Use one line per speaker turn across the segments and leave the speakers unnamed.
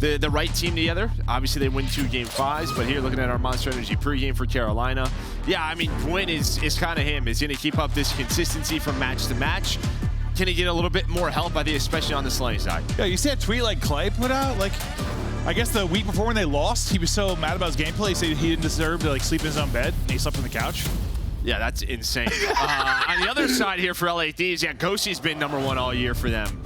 the right team together. Obviously, they win 2 Game 5s, but here looking at our Monster Energy pregame for Carolina. Yeah, I mean, Gwyn is kind of him. Is going to keep up this consistency from match to match. Can he get a little bit more help, I think, especially on the slaying side?
Yeah, you see that tweet like Clay put out? Like, I guess the week before when they lost, he was so mad about his gameplay, he said he didn't deserve to like sleep in his own bed, and he slept on the couch.
Yeah, that's insane. On the other side here for LA Thieves, yeah, Ghosty's been #1 all year for them.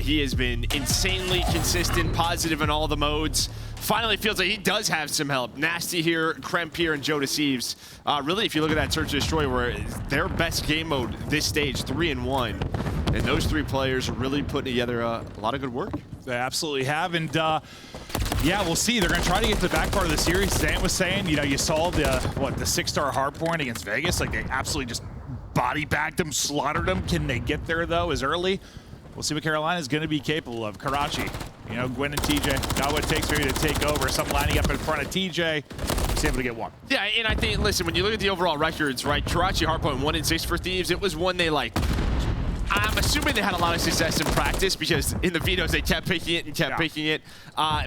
He has been insanely consistent, positive in all the modes. Finally feels like he does have some help. Nasty here, Kremp here, and Joe Deceives. Really, if you look at that Search and Destroy, where their best game mode this stage, 3-1. And those 3 players are really putting together a lot of good work.
They absolutely have, and yeah, we'll see. They're going to try to get to the back part of the series. Zant was saying, you know, you saw the 6-star hardpoint against Vegas. Like, they absolutely just body bagged them, slaughtered them. Can they get there, though, as early? We'll see what Carolina is going to be capable of. Karachi, you know, Gwyn and TJ, got what it takes maybe to take over. Some lining up in front of TJ. He's able to get one.
Yeah, and I think, listen, when you look at the overall records, right, Karachi hardpoint 1-6 for Thieves, it was one they, like, I'm assuming they had a lot of success in practice because in the vetoes they kept picking it and kept picking it.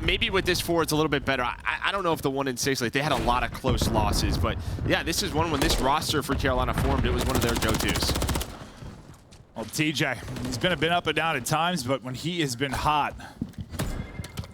Maybe with this 4 it's a little bit better. I don't know if the 1-6, like, they had a lot of close losses, but yeah, this is one when this roster for Carolina formed, it was one of their go-tos.
Well, TJ, he's been a bit up and down at times, but when he has been hot,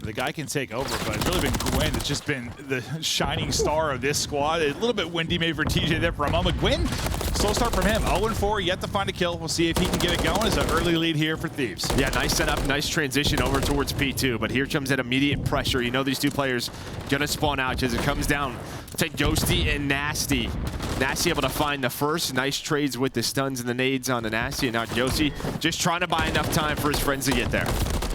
the guy can take over. But it's really been Gwyn that's just been the shining star of this squad. A little bit windy maybe for TJ there for a moment. Gwyn, slow start from him. 0-4, yet to find a kill. We'll see if he can get it going as an early lead here for Thieves.
Yeah, nice setup, nice transition over towards P2. But here comes that immediate pressure. You know these 2 players going to spawn out because it comes down to Ghosty and Nasty. Nasty able to find the first. Nice trades with the stuns and the nades on the Nasty. And now Ghosty just trying to buy enough time for his friends to get there.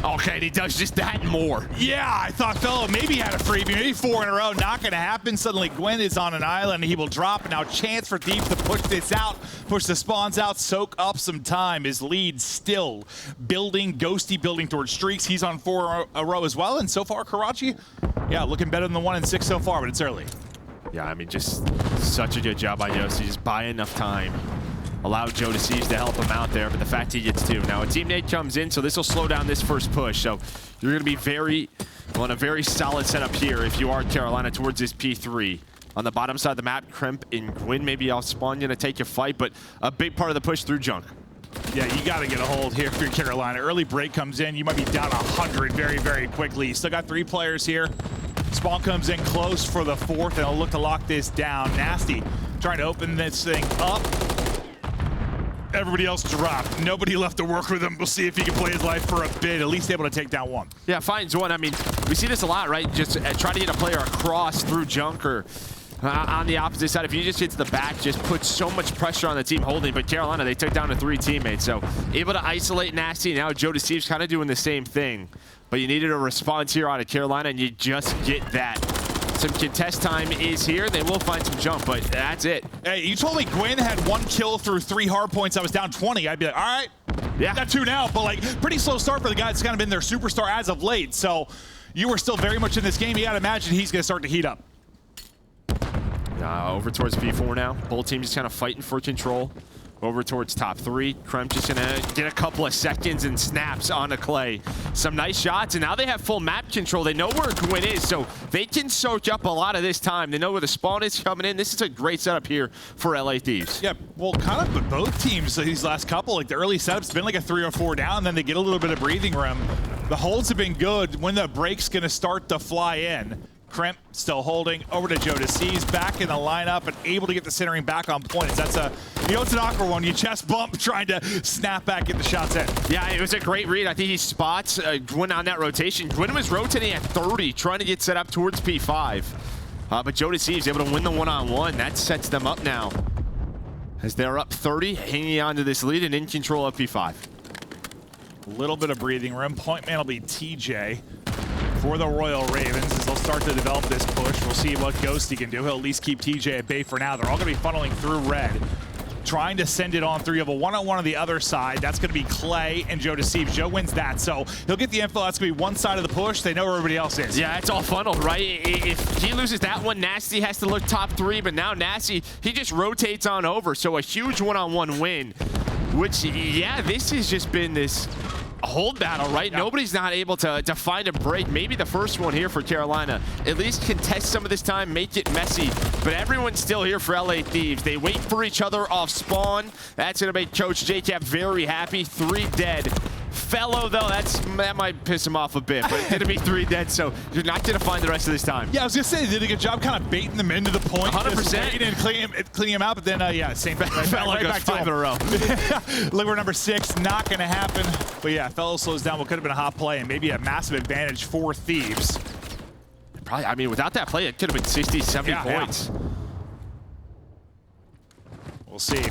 Okay, and he does just that and more.
Yeah, I thought Fellow maybe had a freebie, maybe 4 in a row. Not going to happen. Suddenly Gwyn is on an island. He will drop. Now chance for Thieves to push this out, push the spawns out, soak up some time. His lead still building. Ghosty building towards streaks. He's on 4 in a row as well. And so far, Karachi, yeah, looking better than the 1-6 so far, but it's early.
Yeah, I mean, just such a good job by Ghosty. Just buy enough time. Allow Joe Deceives to help him out there, but the fact he gets 2. Now a team nade comes in, so this will slow down this first push. So you're going to be on a very solid setup here if you are Carolina towards this P3. On the bottom side of the map, Kremp and Gwyn maybe off spawn going to take your fight, but a big part of the push through junk.
Yeah, you got to get a hold here for Carolina. Early break comes in, you might be down 100 very, very quickly. You still got 3 players here. Spawn comes in close for the 4th, and they'll look to lock this down. Nasty trying to open this thing up. Everybody else dropped. Nobody left to work with him. We'll see if he can play his life for a bit, at least able to take down 1.
Yeah, finds 1. I mean, we see this a lot, right? Just try to get a player across through junk or on the opposite side. If you just get to the back, just put so much pressure on the team holding. But Carolina, they took down to 3 teammates. So able to isolate Nasty. Now Joe Deceives kind of doing the same thing. But you needed a response here out of Carolina, and you just get that. Some contest time is here. They will find some jump, but that's it.
Hey, you told me Gwyn had 1 kill through 3 hard points. I was down 20. I'd be like, all right, yeah, got 2 now. But like, pretty slow start for the guy that's kind of been their superstar as of late. So you were still very much in this game. You got to imagine he's going to start to heat up.
Over towards P4 now. Both teams just kind of fighting for control. Over towards top 3. Kremp just gonna get a couple of seconds and snaps onto Clay. Some nice shots, and now they have full map control. They know where Gwyn is, so they can soak up a lot of this time. They know where the spawn is coming in. This is a great setup here for LA Thieves.
Yeah, well, kind of both teams these last couple, like the early setups, been like a 3 or 4 down, and then they get a little bit of breathing room. The holds have been good. When the break's gonna start to fly in, Kremp still holding over to Joe Deceives, back in the lineup and able to get the centering back on point. That's a, you know, it's an awkward one. You chest bump trying to snap back, get the shots in.
Yeah, it was a great read. I think he spots Gwyn on that rotation. Gwyn was rotating at 30, trying to get set up towards P5. But Joe Deceives able to win the 1-on-1. That sets them up now as they're up 30, hanging on to this lead and in control of P5.
A little bit of breathing room. Point man will be TJ for the Royal Ravens as they'll start to develop this push. We'll see what Ghosty can do. He'll at least keep TJ at bay for now. They're all going to be funneling through red, trying to send it on through. You have a 1-on-1 on the other side. That's going to be Clay and Joe Deceives. Joe wins that, so he'll get the info. That's going to be one side of the push. They know where everybody else is.
Yeah, it's all funneled, right? If he loses that one, Nasty has to look top 3, but now Nasty, he just rotates on over. So a huge 1-on-1 win, which, yeah, this has just been this hold battle, right?
Yep.
Nobody's not able to find a break. Maybe the first one here for Carolina. At least contest some of this time, make it messy. But everyone's still here for LA Thieves. They wait for each other off spawn. That's going to make Coach JCap very happy. 3 dead. Fellow, though, that might piss him off a bit, but it's going to be 3 dead, so you're not going to find the rest of this time.
Yeah, I was going to say, they did a good job kind of baiting them into the point.
100%.
And cleaning him out, but then, yeah, same thing.
Fellow goes 5 in a row.
Lure number 6, not going to happen. But yeah, Fellow slows down what could have been a hot play and maybe a massive advantage for Thieves.
Probably, I mean, without that play, it could have been 60, 70 points.
Yeah. We'll see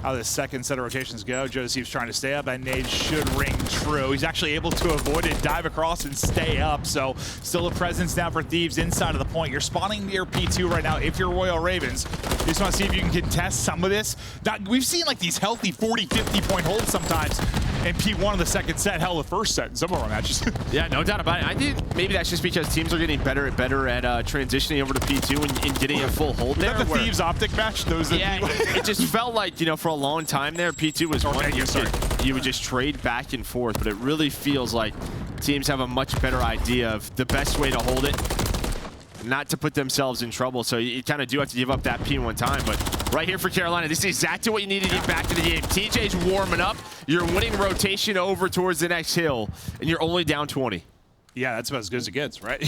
how this second set of rotations go. Joseph's trying to stay up. That nade should ring true. He's actually able to avoid it, dive across, and stay up. So still a presence now for Thieves inside of the point. You're spawning near P2 right now if you're Royal Ravens. You just want to see if you can contest some of this. Now, we've seen like these healthy 40, 50 point holds sometimes in P1 in the second set, hell, the first set in some of our matches.
Yeah, no doubt about it. I think maybe that's just because teams are getting better and better at transitioning over to P2 and getting a full hold there.
Is that the Thieves optic match?
Yeah, it just felt like, you know, for a long time there, P2 was one you would just trade back and forth, but it really feels like teams have a much better idea of the best way to hold it, not to put themselves in trouble. So you kind of do have to give up that P1 time, but right here for Carolina, this is exactly what you need to get back to the game. TJ's warming up. You're winning rotation over towards the next hill, and you're only down 20.
Yeah, that's about as good as it gets, right?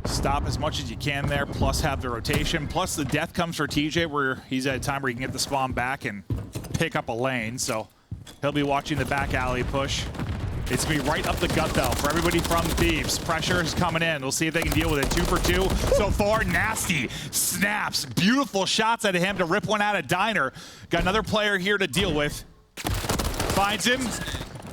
Stop as much as you can there, plus have the rotation, plus the death comes for TJ where he's at a time where he can get the spawn back and pick up a lane, so he'll be watching the back alley push. It's going to be right up the gut, though, for everybody from Thieves. Pressure is coming in. We'll see if they can deal with it. 2 for 2 so far. Nasty snaps. Beautiful shots out of him to rip one out of Diner. Got another player here to deal with. Finds him.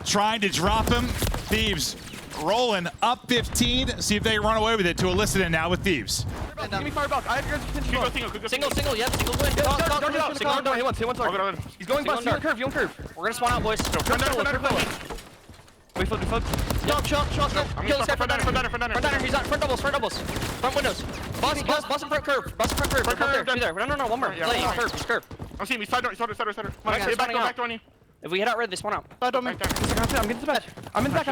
Trying to drop him. Thieves rolling up 15. See if they run away with it to elicit it now with Thieves.
Give me fire back. I have your single, yep, single win. Don't get out. Single, he wants target. He's going bust. You on curve, you on curve. We're gonna spawn out, boys. Wait, flip. Shot. Kill this guy, front diner. He's on front doubles. Front windows. Boss in front curve. Front curve. Be there. No, one more. Play, curve.
I'm seeing me. Side door. Back on you.
If we hit out red, they spawn out.
Side door, man.
I'm getting to the back. I'm in the back.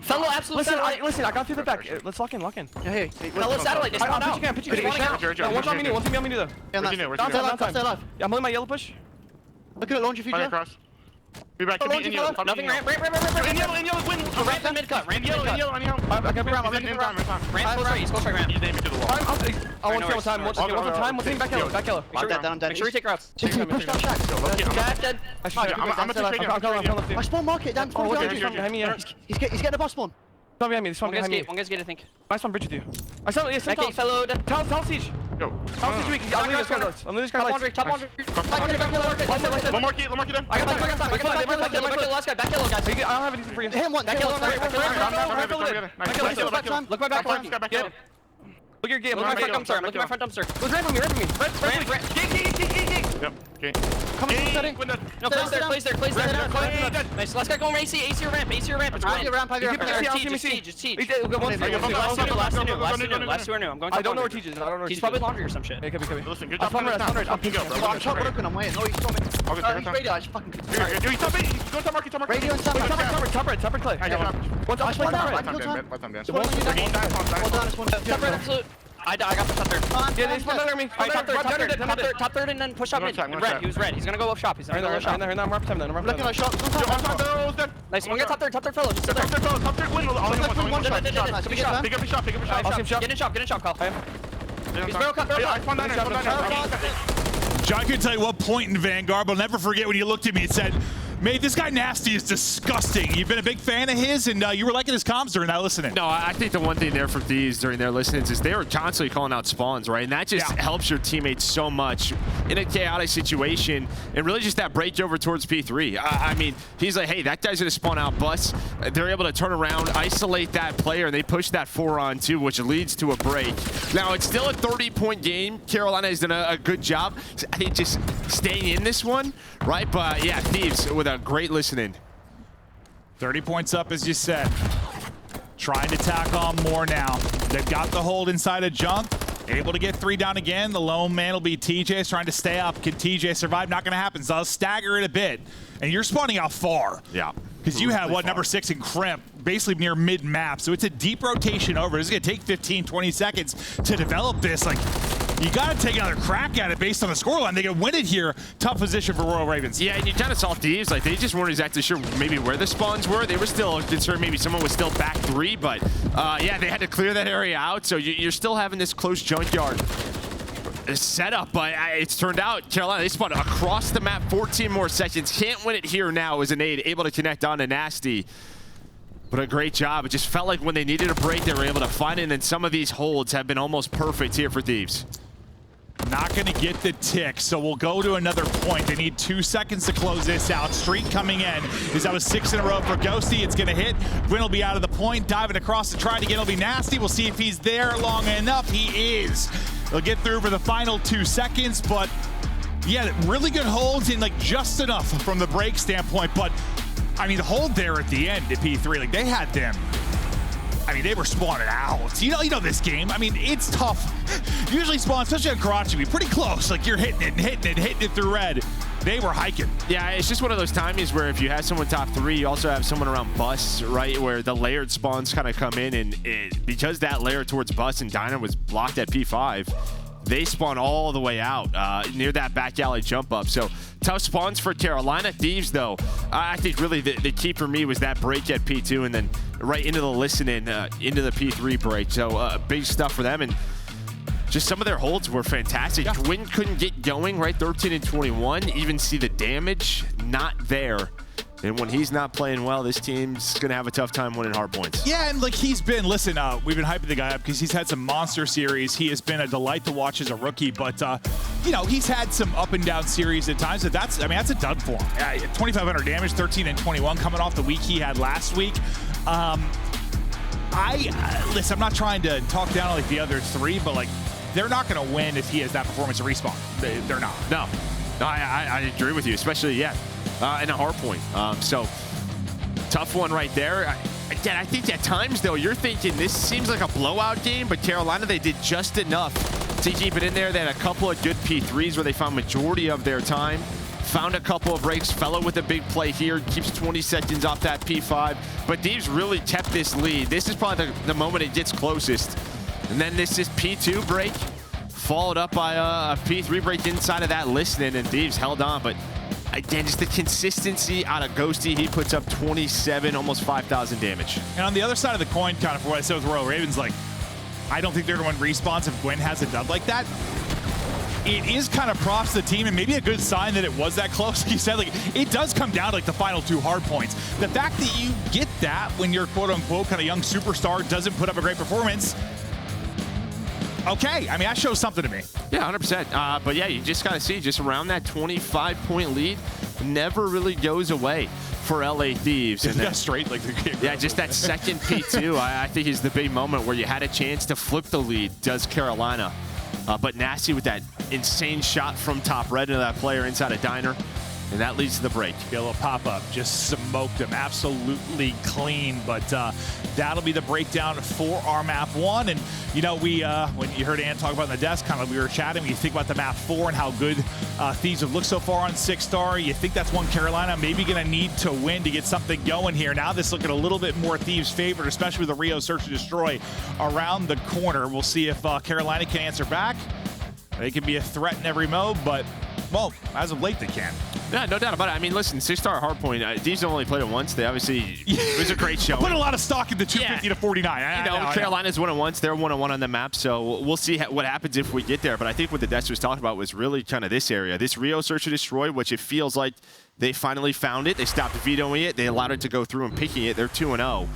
Fellow, absolute satellite.
Listen, I got through the back. Let's lock in.
Yeah, hey. Fellow satellite, they spawn out.
Pitch you can. One team on me, though.
Stay alive.
Yeah, I'm holding my yellow push.
Look at it, launch your future. Be back.
Nothing ramp.
In yellow, win.
Ramp in mid cut. Ramp in mid cut.
I got ramp.
Ramp close right. He's close right ramp.
He's naming to the wall.
I want to time. One time. One team back yellow.
I'm dead. Make sure we take routes.
I'm
Dead.
gonna take
I spawn market down. He's getting a boss spawn. One guy's gate, I think. I spawn bridge with you. I saw
That gate fellow.
Tell Siege.
Go.
Tell Siege weak. I'm leaving this guy lights.
Top laundry.
One more key.
I got back yellow, last guy. Back yellow, guys.
I don't have anything for you.
Him one. Back yellow.
Look my back. Look at your game.
Look at my front dumpster. Look at my front dumpster.
Look right from me. Gate.
Yep. Okay.
Come on, setting.
No, place there. Nice. Last guy going AC or ramp. It's Ryan. It's Siege. Last two are new. I'm going to
I don't know where Teach is.
He's probably laundry or some shit.
It could be.
Listen, good
I'm
job.
I'm waiting. Oh, he's coming.
Radio, he's top market.
Radio and top red, Clay. What's up?
Top red, absolute. I got the top third.
Yeah, they spawned under me.
Top third, and then push up mid. Red. He was red. He's gonna go up shop. He's gonna go up shop.
I'm up time then.
Looking at shot.
Nice. One get top third fellow. Just sit there.
Top third win.
Pick up shop. Get in shop, Kyle. He's barrel cut.
John can tell you what point in Vanguard, but I'll never forget when you looked at me and said, "Mate, this guy Nasty is disgusting." You've been a big fan of his, and you were liking his comms during that listening.
No, I think the one thing there for Thieves during their listenings is they were constantly calling out spawns, right? And that just helps your teammates so much in a chaotic situation, and really just that break over towards P3. I mean, he's like, hey, that guy's going to spawn out bus. They're able to turn around, isolate that player, and they push that 4-on-2, which leads to a break. Now, it's still a 30-point game. Carolina has done a good job, I think, just staying in this one, right? But, yeah, Thieves with a great listening.
30 points up, as you said. Trying to tack on more now. They've got the hold inside of Junk. able to get 3 down again. The lone man will be TJ, trying to stay up. Can TJ survive? Not going to happen. So I'll stagger it a bit. And you're spawning out far.
Yeah.
Because you have, what, number 6 in Crimp, basically near mid-map. So it's a deep rotation over. It's going to take 15, 20 seconds to develop this. Like, you got to take another crack at it based on the scoreline. They can win it here. Tough position for Royal Ravens.
Yeah, and you kind of saw Thieves, like, they just weren't exactly sure maybe where the spawns were. They were still concerned maybe someone was still back 3, but yeah, they had to clear that area out. So you're still having this close junkyard setup, but it's turned out Carolina, they spawned across the map, 14 more seconds. Can't win it here now as a nade, able to connect on to Nasty. But a great job. It just felt like when they needed a break, they were able to find it, and then some of these holds have been almost perfect here for Thieves.
Not going to get the tick, so we'll go to another point. They need 2 seconds to close this out. Streak coming in. Is that was 6 in a row for Ghosty? It's going to hit. Gwyn will be out of the point, diving across to try to get. It'll be Nasty. We'll see if he's there long enough. He is. They'll get through for the final 2 seconds, but yeah, really good holds and like just enough from the break standpoint. But I mean, the hold there at the end at P3, like they had them. I mean, they were spawning out. You know this game. I mean, it's tough. Usually spawn, especially on Karachi, be pretty close. Like you're hitting it through red. They were hiking.
Yeah, it's just one of those timings where if you have someone top 3, you also have someone around bus, right, where the layered spawns kind of come in, and because that layer towards bus and diner was blocked at P5, they spawn all the way out near that back alley jump up. So tough spawns for Carolina. Thieves, though, I think really the key for me was that break at P2 and then right into the listening into the P3 break. So big stuff for them. And just some of their holds were fantastic.
Yeah.
Gwyn couldn't get going, right? 13 and 21. Even see the damage not there. And when he's not playing well, this team's going to have a tough time winning hard points.
Yeah, and like he's been, listen, we've been hyping the guy up because he's had some monster series. He has been a delight to watch as a rookie, but, you know, he's had some up and down series at times. So that's a dud for him. 2,500 damage, 13 and 21 coming off the week he had last week. Listen, I'm not trying to talk down like the other 3, but like they're not going to win if he has that performance at respawn. They're not.
No, I agree with you, especially, yeah. And a hard point. So tough one right there. Again, I think at times, though, you're thinking this seems like a blowout game, but Carolina, they did just enough to keep it in there. They had a couple of good P3s where they found majority of their time. Found a couple of breaks. Fellow with a big play here. Keeps 20 seconds off that P5. But Thieves really kept this lead. This is probably the moment it gets closest. And then this is P2 break, followed up by a P3 break inside of that listening, and Thieves held on. But again, just the consistency out of Ghosty. He puts up 27, almost 5,000 damage.
And on the other side of the coin, kind of for what I said with Royal Ravens, like, I don't think they're going to win respawns if Gwyn has a dub like that. It is kind of props to the team and maybe a good sign that it was that close. Like you said, like, it does come down to like the final 2 hard points. The fact that you get that when your quote-unquote kind of young superstar doesn't put up a great performance, okay, I mean, that shows something to me.
Yeah, 100%. But yeah, you just got to see just around that 25-point lead never really goes away for LA Thieves. And
that's straight, like
yeah, just that second P2, I think is the big moment where you had a chance to flip the lead, does Carolina. But Nasty with that insane shot from top red into that player inside a diner. And that leads to the break.
Get a little pop-up, just smoked him absolutely clean. But that'll be the breakdown for our map 1. And, you know, when you heard Ann talk about in the desk, kind of we were chatting, you think about the map 4 and how good Thieves have looked so far on 6-star. You think that's one Carolina maybe going to need to win to get something going here. Now this looking a little bit more Thieves favored, especially with the Rio Search and Destroy around the corner. We'll see if Carolina can answer back. They can be a threat in every mode, but, well, as of late they can.
Yeah, no doubt about it. I mean, listen, 6-star hardpoint. These only played it once. They obviously it was a great show.
Put a lot of stock in the 250 to 49.
Carolina's won it once. They're 1-1 on the map, so we'll see what happens if we get there. But I think what the Desk was talking about was really kind of this area, this Rio Search and Destroy, which it feels like they finally found it. They stopped vetoing it. They allowed it to go through and picking it. They're 2-0.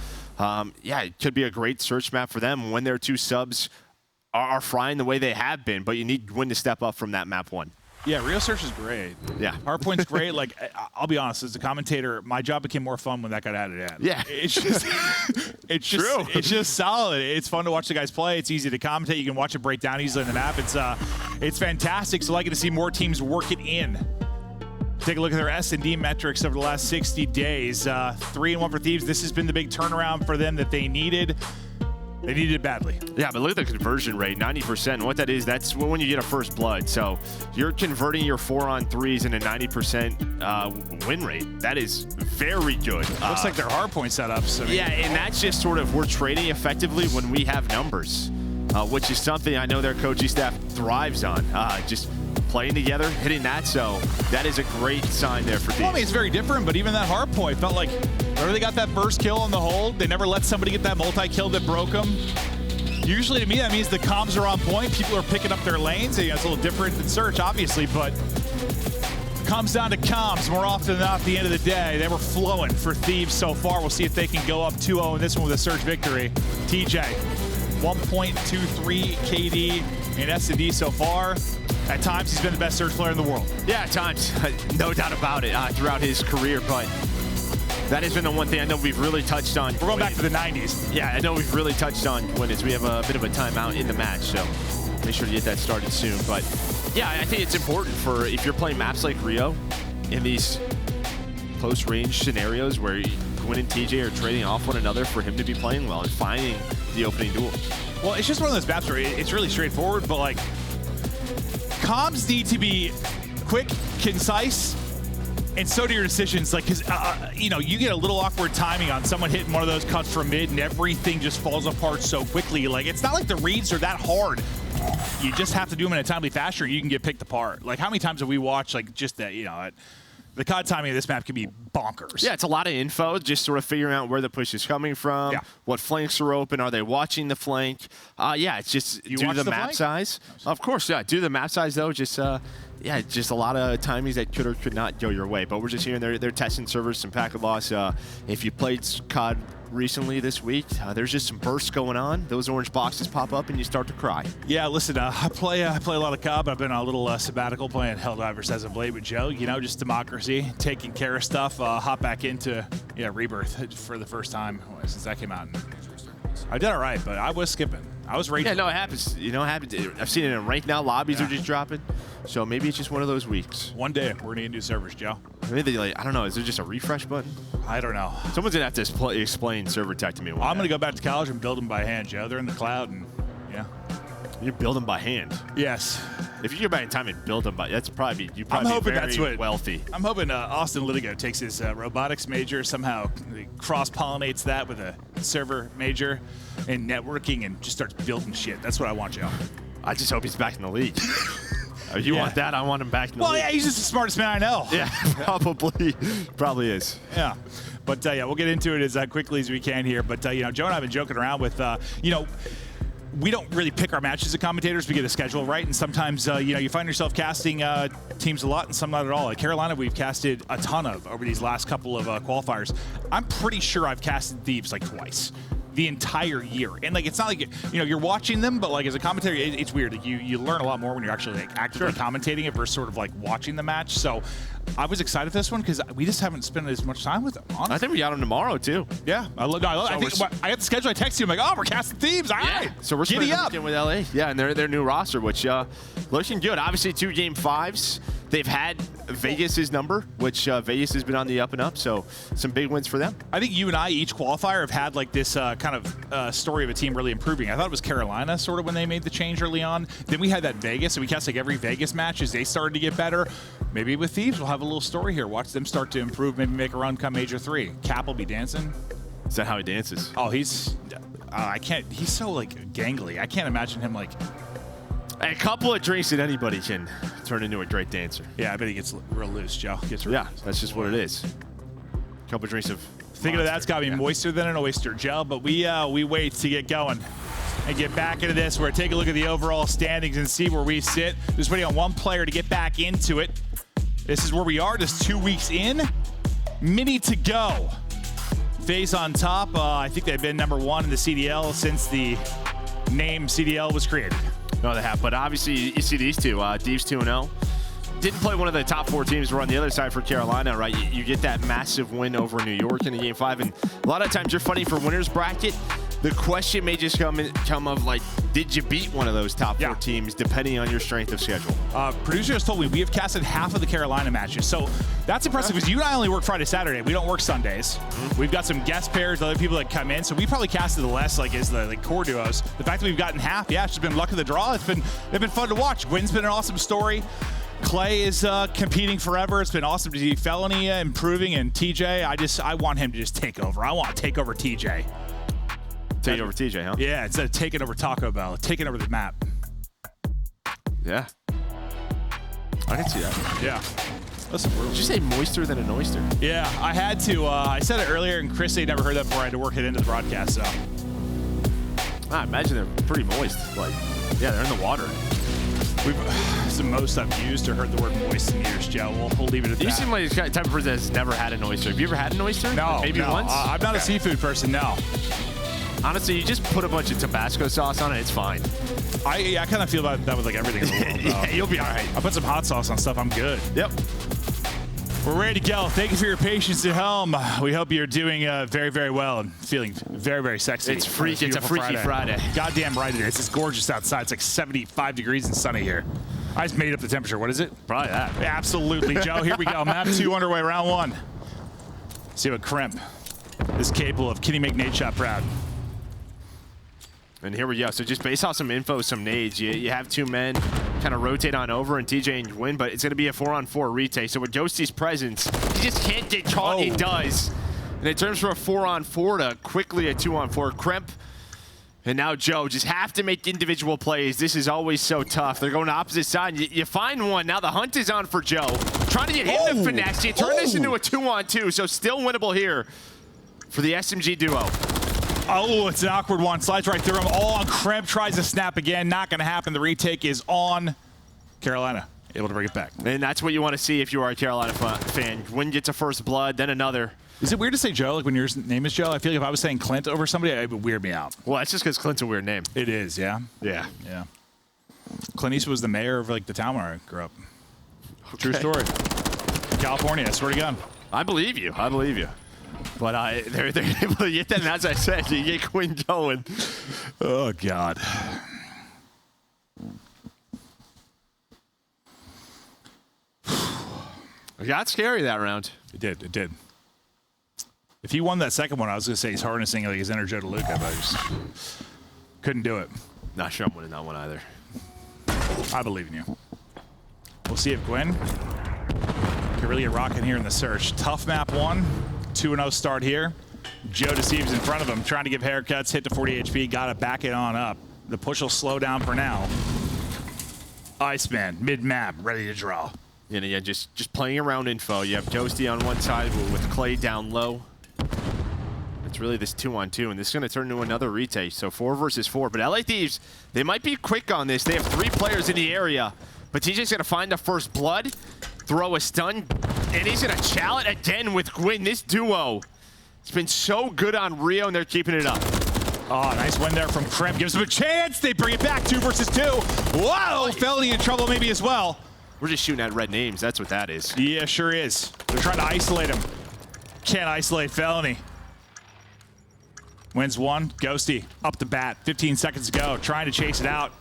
Yeah, it could be a great search map for them when their 2 subs are frying the way they have been. But you need Gwyn to step up from that map 1.
Yeah, Real Search is great.
Yeah.
Hardpoint's great. Like, I'll be honest, as a commentator, my job became more fun when that got added in.
Yeah.
It's just, it's just solid. It's fun to watch the guys play. It's easy to commentate. You can watch it break down easily in the map. It's fantastic. So liking to see more teams work it in. Take a look at their S&D metrics over the last 60 days. 3-1 for Thieves. This has been the big turnaround for them that they needed. They needed it badly.
Yeah, but look at the conversion rate, 90%. What that is, that's when you get a first blood. So you're converting your 4-on-3s in a 90% win rate. That is very good.
Looks like they're hardpoint setups. I mean,
yeah, and that's just sort of, we're trading effectively when we have numbers, which is something I know their coaching staff thrives on. Just playing together, hitting that. So that is a great sign there for Thieves.
Well, I mean, it's very different, but even that hardpoint felt like whenever they got that first kill on the hold, they never let somebody get that multi-kill that broke them. Usually to me, that means the comms are on point. People are picking up their lanes. It's a little different than Search, obviously, but it comes down to comms more often than not at the end of the day. They were flowing for Thieves so far. We'll see if they can go up 2-0 in this one with a Search victory. TJ, 1.23 KD in S&D so far. At times, he's been the best Search player in the world.
Yeah, at times, no doubt about it, throughout his career, but that has been the one thing I know we've really touched on.
We're going back to the 90s.
Yeah, I know we've really touched on when we have a bit of a timeout in the match, so make sure to get that started soon. But yeah, I think it's important for, if you're playing maps like Rio, in these close range scenarios where Gwyn and TJ are trading off one another, for him to be playing well and finding the opening duel.
Well, it's just one of those maps where it's really straightforward, but like, comms need to be quick, concise, and so do your decisions. Like, because you know, you get a little awkward timing on someone hitting one of those cuts from mid, and everything just falls apart so quickly. Like, it's not like the reads are that hard. You just have to do them in a timely fashion, or you can get picked apart. Like, how many times have we watched like just that? You know, the COD timing of this map can be bonkers.
Yeah, it's a lot of info, just sort of figuring out where the push is coming from, what flanks are open, are they watching the flank? Yeah, it's just do the map size. Of course, yeah, do the map size though, just yeah, just a lot of timings that could or could not go your way. But we're just hearing they're testing servers, some packet loss. If you played COD recently this week, there's just some bursts going on. Those orange boxes pop up and you start to cry. Yeah,
listen, I play a lot of COD, but I've been on a little sabbatical playing Helldivers as of late with Joe. You know, just democracy, taking care of stuff. Hop back into Rebirth for the first time since that came out. I did all right, but I was skipping. I was raging.
Yeah, no, it happens. You know, it happens. I've seen it in ranked now. Lobbies are just dropping. So maybe it's just one of those weeks.
One day, we're going to get new servers, Joe.
Maybe like, I don't know. Is there just a refresh button?
I don't know.
Someone's going to have to explain server tech to me.
I'm going to go back to college and build them by hand, Joe. They're in the cloud, and yeah.
You're building by hand?
Yes.
If you go back in time and build them by, that's probably, you'd
I'm
probably
hoping
be very
that's what,
wealthy.
I'm hoping Austin Litigo takes his robotics major, somehow cross-pollinates that with a server major and networking and just starts building shit. That's what I want, Joe.
I just hope he's back in the league. If you want that, I want him back in the league.
Well, yeah, he's just the smartest man I know.
Yeah, probably is.
Yeah. But, yeah, we'll get into it as quickly as we can here. But, you know, Joe and I have been joking around with, you know, we don't really pick our matches as commentators. We get a schedule, right? And sometimes, you know, you find yourself casting teams a lot and some not at all. Like Carolina, we've casted a ton of over these last couple of qualifiers. I'm pretty sure I've casted Thieves like twice the entire year. And like, it's not like, you know, you're watching them, but like as a commentator, it's weird. Like you learn a lot more when you're actually like actively commentating it versus sort of like watching the match. So I was excited for this one because we just haven't spent as much time with them, honestly.
I think we got them tomorrow too.
Yeah, I got the schedule. I texted you. I'm like, oh, we're casting Thieves. All right.
So we're spending the weekend with LA. Yeah, and their new roster, which looking good. Obviously, 2 Game 5s. They've had Vegas's number, which Vegas has been on the up and up. So some big wins for them.
I think you and I, each qualifier, have had like this kind of story of a team really improving. I thought it was Carolina sort of when they made the change early on. Then we had that Vegas, and we cast like every Vegas match as they started to get better. Maybe with Thieves, we'll have a little story here. Watch them start to improve, maybe make a run come Major 3. Cap will be dancing.
Is that how he dances?
Oh, he's so like gangly. I can't imagine him like.
A couple of drinks that anybody can turn into a great dancer.
Yeah, I bet he gets real loose, Joe. Gets real loose.
That's just what it is. A couple of drinks of
Thinking of that's got to be moister than an oyster, Joe, but we wait to get going and get back into this. We're going to take a look at the overall standings and see where we sit. Just waiting on one player to get back into it. This is where we are, just 2 weeks in. Mini to go. FaZe on top. I think they've been number 1 in the CDL since the name CDL was created.
No, they have, but obviously you see these two. Thieves 2-0. Didn't play one of the top 4 teams. We're on the other side for Carolina, right? You get that massive win over New York in the Game 5, and a lot of times you're fighting for winner's bracket, The question may just come of, like, did you beat one of those top 4 teams, depending on your strength of schedule?
Producer just told me we have casted half of the Carolina matches. So that's impressive because you and I only work Friday, Saturday. We don't work Sundays. We've got some guest pairs, other people that come in. So we probably casted the less, like, as the core duos. The fact that we've gotten half, it's just been luck of the draw. It's been fun to watch. Gwyn's been an awesome story. Clay is competing forever. It's been awesome to see Felony improving, and TJ, I want him to just take over. I want to take over TJ.
Take over TJ, huh?
Yeah, instead of taking over Taco Bell, taking over the map.
Yeah. I can see that.
Yeah. Listen,
did you say moister than an oyster?
Yeah, I had to. I said it earlier, and Chris had never heard that before. I had to work it into the broadcast, so.
I imagine they're pretty moist. Like, yeah, they're in the water.
It's the most I've used or heard the word moist in years, Joe. We'll leave it at that.
You seem like the type of person that's never had an oyster. Have you ever had an oyster?
No,
like maybe once?
I'm not a seafood person, no.
Honestly, you just put a bunch of Tabasco sauce on it, it's fine.
I kind of feel about that with like everything in the world, though.
Yeah, you'll be all right.
I put some hot sauce on stuff, I'm good.
Yep.
We're ready to go. Thank you for your patience at home. We hope you're doing very, very well and feeling very, very sexy.
It's freaky. It's a freaky Friday.
Goddamn right it is. It's gorgeous outside. It's like 75 degrees and sunny here. I just made up the temperature. What is it?
Probably that.
Absolutely, Joe. Here we go. Map 2 underway, round 1. See what Crimp is capable of. Kitty make Nate shot proud.
And here we go. So just based off some info, some nades, you have 2 men kind of rotate on over and TJ and win, but it's going to be a 4-on-4 retake. So with Ghosty's presence, he just can't get caught. He does. And it turns from a 4-on-4 to quickly a 2-on-4. Crimp and now Joe just have to make individual plays. This is always so tough. They're going to opposite side. You find one. Now the hunt is on for Joe. Trying to get him to finesse. You turn this into a 2-on-2, so still winnable here for the SMG duo.
Oh, it's an awkward one. Slides right through him. All on Crimp. Tries to snap again. Not going to happen. The retake is on Carolina. Able to bring it back.
And that's what you want to see if you are a Carolina fan. Win gets a first blood, then another.
Is it weird to say Joe, like when your name is Joe? I feel like if I was saying Clint over somebody, it would weird me out.
Well, that's just because Clint's a weird name.
It is, yeah?
Yeah.
Yeah. Clint Eastwood was the mayor of like the town where I grew up. Okay. True story. California, I swear to God.
I believe you. I believe you. But they're able to get that, and as I said, you get Quinn going.
Oh, God.
It got scary that round.
It did. It did. If he won that second one, I was going to say he's harnessing like his inner Joe DeLuca, but I just couldn't do it.
Not sure I'm winning that one either.
I believe in you. We'll see if Gwen can really get rocking here in the search. Tough map 1. 2-0 start here. Joe deceives in front of him, trying to give haircuts, hit to 40 HP, got to back it on up. The push will slow down for now. Iceman, mid-map, ready to draw.
Yeah, just playing around info. You have Ghosty on one side with Clay down low. It's really this 2-on-2, and this is going to turn into another retake. So 4 versus 4. But LA Thieves, they might be quick on this. They have 3 players in the area. But TJ's going to find the first blood, throw a stun, and he's going to chow it again with Gwyn. This duo, it's been so good on Rio, and they're keeping it up.
Oh, nice win there from Crimp. Gives him a chance. They bring it back. 2 versus 2. Whoa, Felony in trouble maybe as well.
We're just shooting at red names. That's what that is.
Yeah, sure is. They're trying to isolate him. Can't isolate Felony. Wins 1. Ghosty up the bat. 15 seconds to go. Trying to chase it out.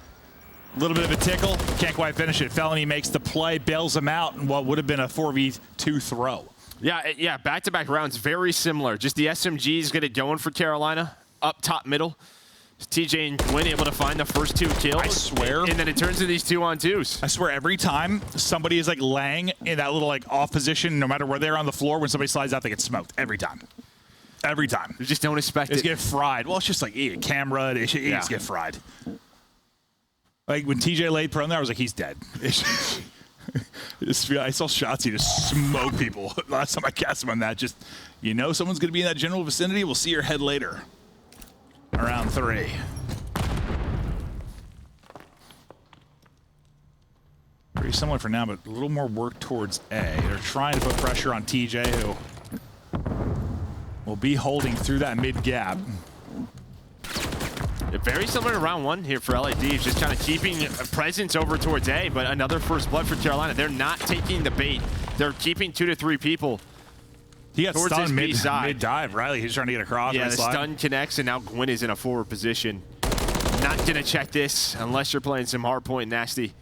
A little bit of a tickle. Can't quite finish it. Felony makes the play, bails him out in what would have been a 4v2 throw.
Yeah, back-to-back rounds, very similar. Just the SMGs get it going for Carolina. Up top middle. TJ and Gwyn able to find the first 2 kills.
I swear.
And then it turns into these 2-on-2s.
I swear every time somebody is like laying in that little like off position, no matter where they're on the floor, when somebody slides out, they get smoked. Every time. Every time.
You just don't expect it.
They get fried. Well, it's just like camera. They just get fried. Like when TJ laid prone there, I was like, he's dead. I saw Shotzi just smoke people last time I cast him on that. Just, you know someone's going to be in that general vicinity. We'll see your head later. Around 3. Pretty similar for now, but a little more work towards A. They're trying to put pressure on TJ, who will be holding through that mid-gap.
Very similar to round 1 here for LA Thieves, just kind of keeping a presence over towards A, but another first blood for Carolina. They're not taking the bait. They're keeping 2 to 3 people
He got
towards
stunned
his B side.
mid-dive. Riley, he's trying to get across.
Yeah, the
slide.
stun connects, and now Gwyn is in a forward position. Not going to check this unless you're playing some hardpoint nasty.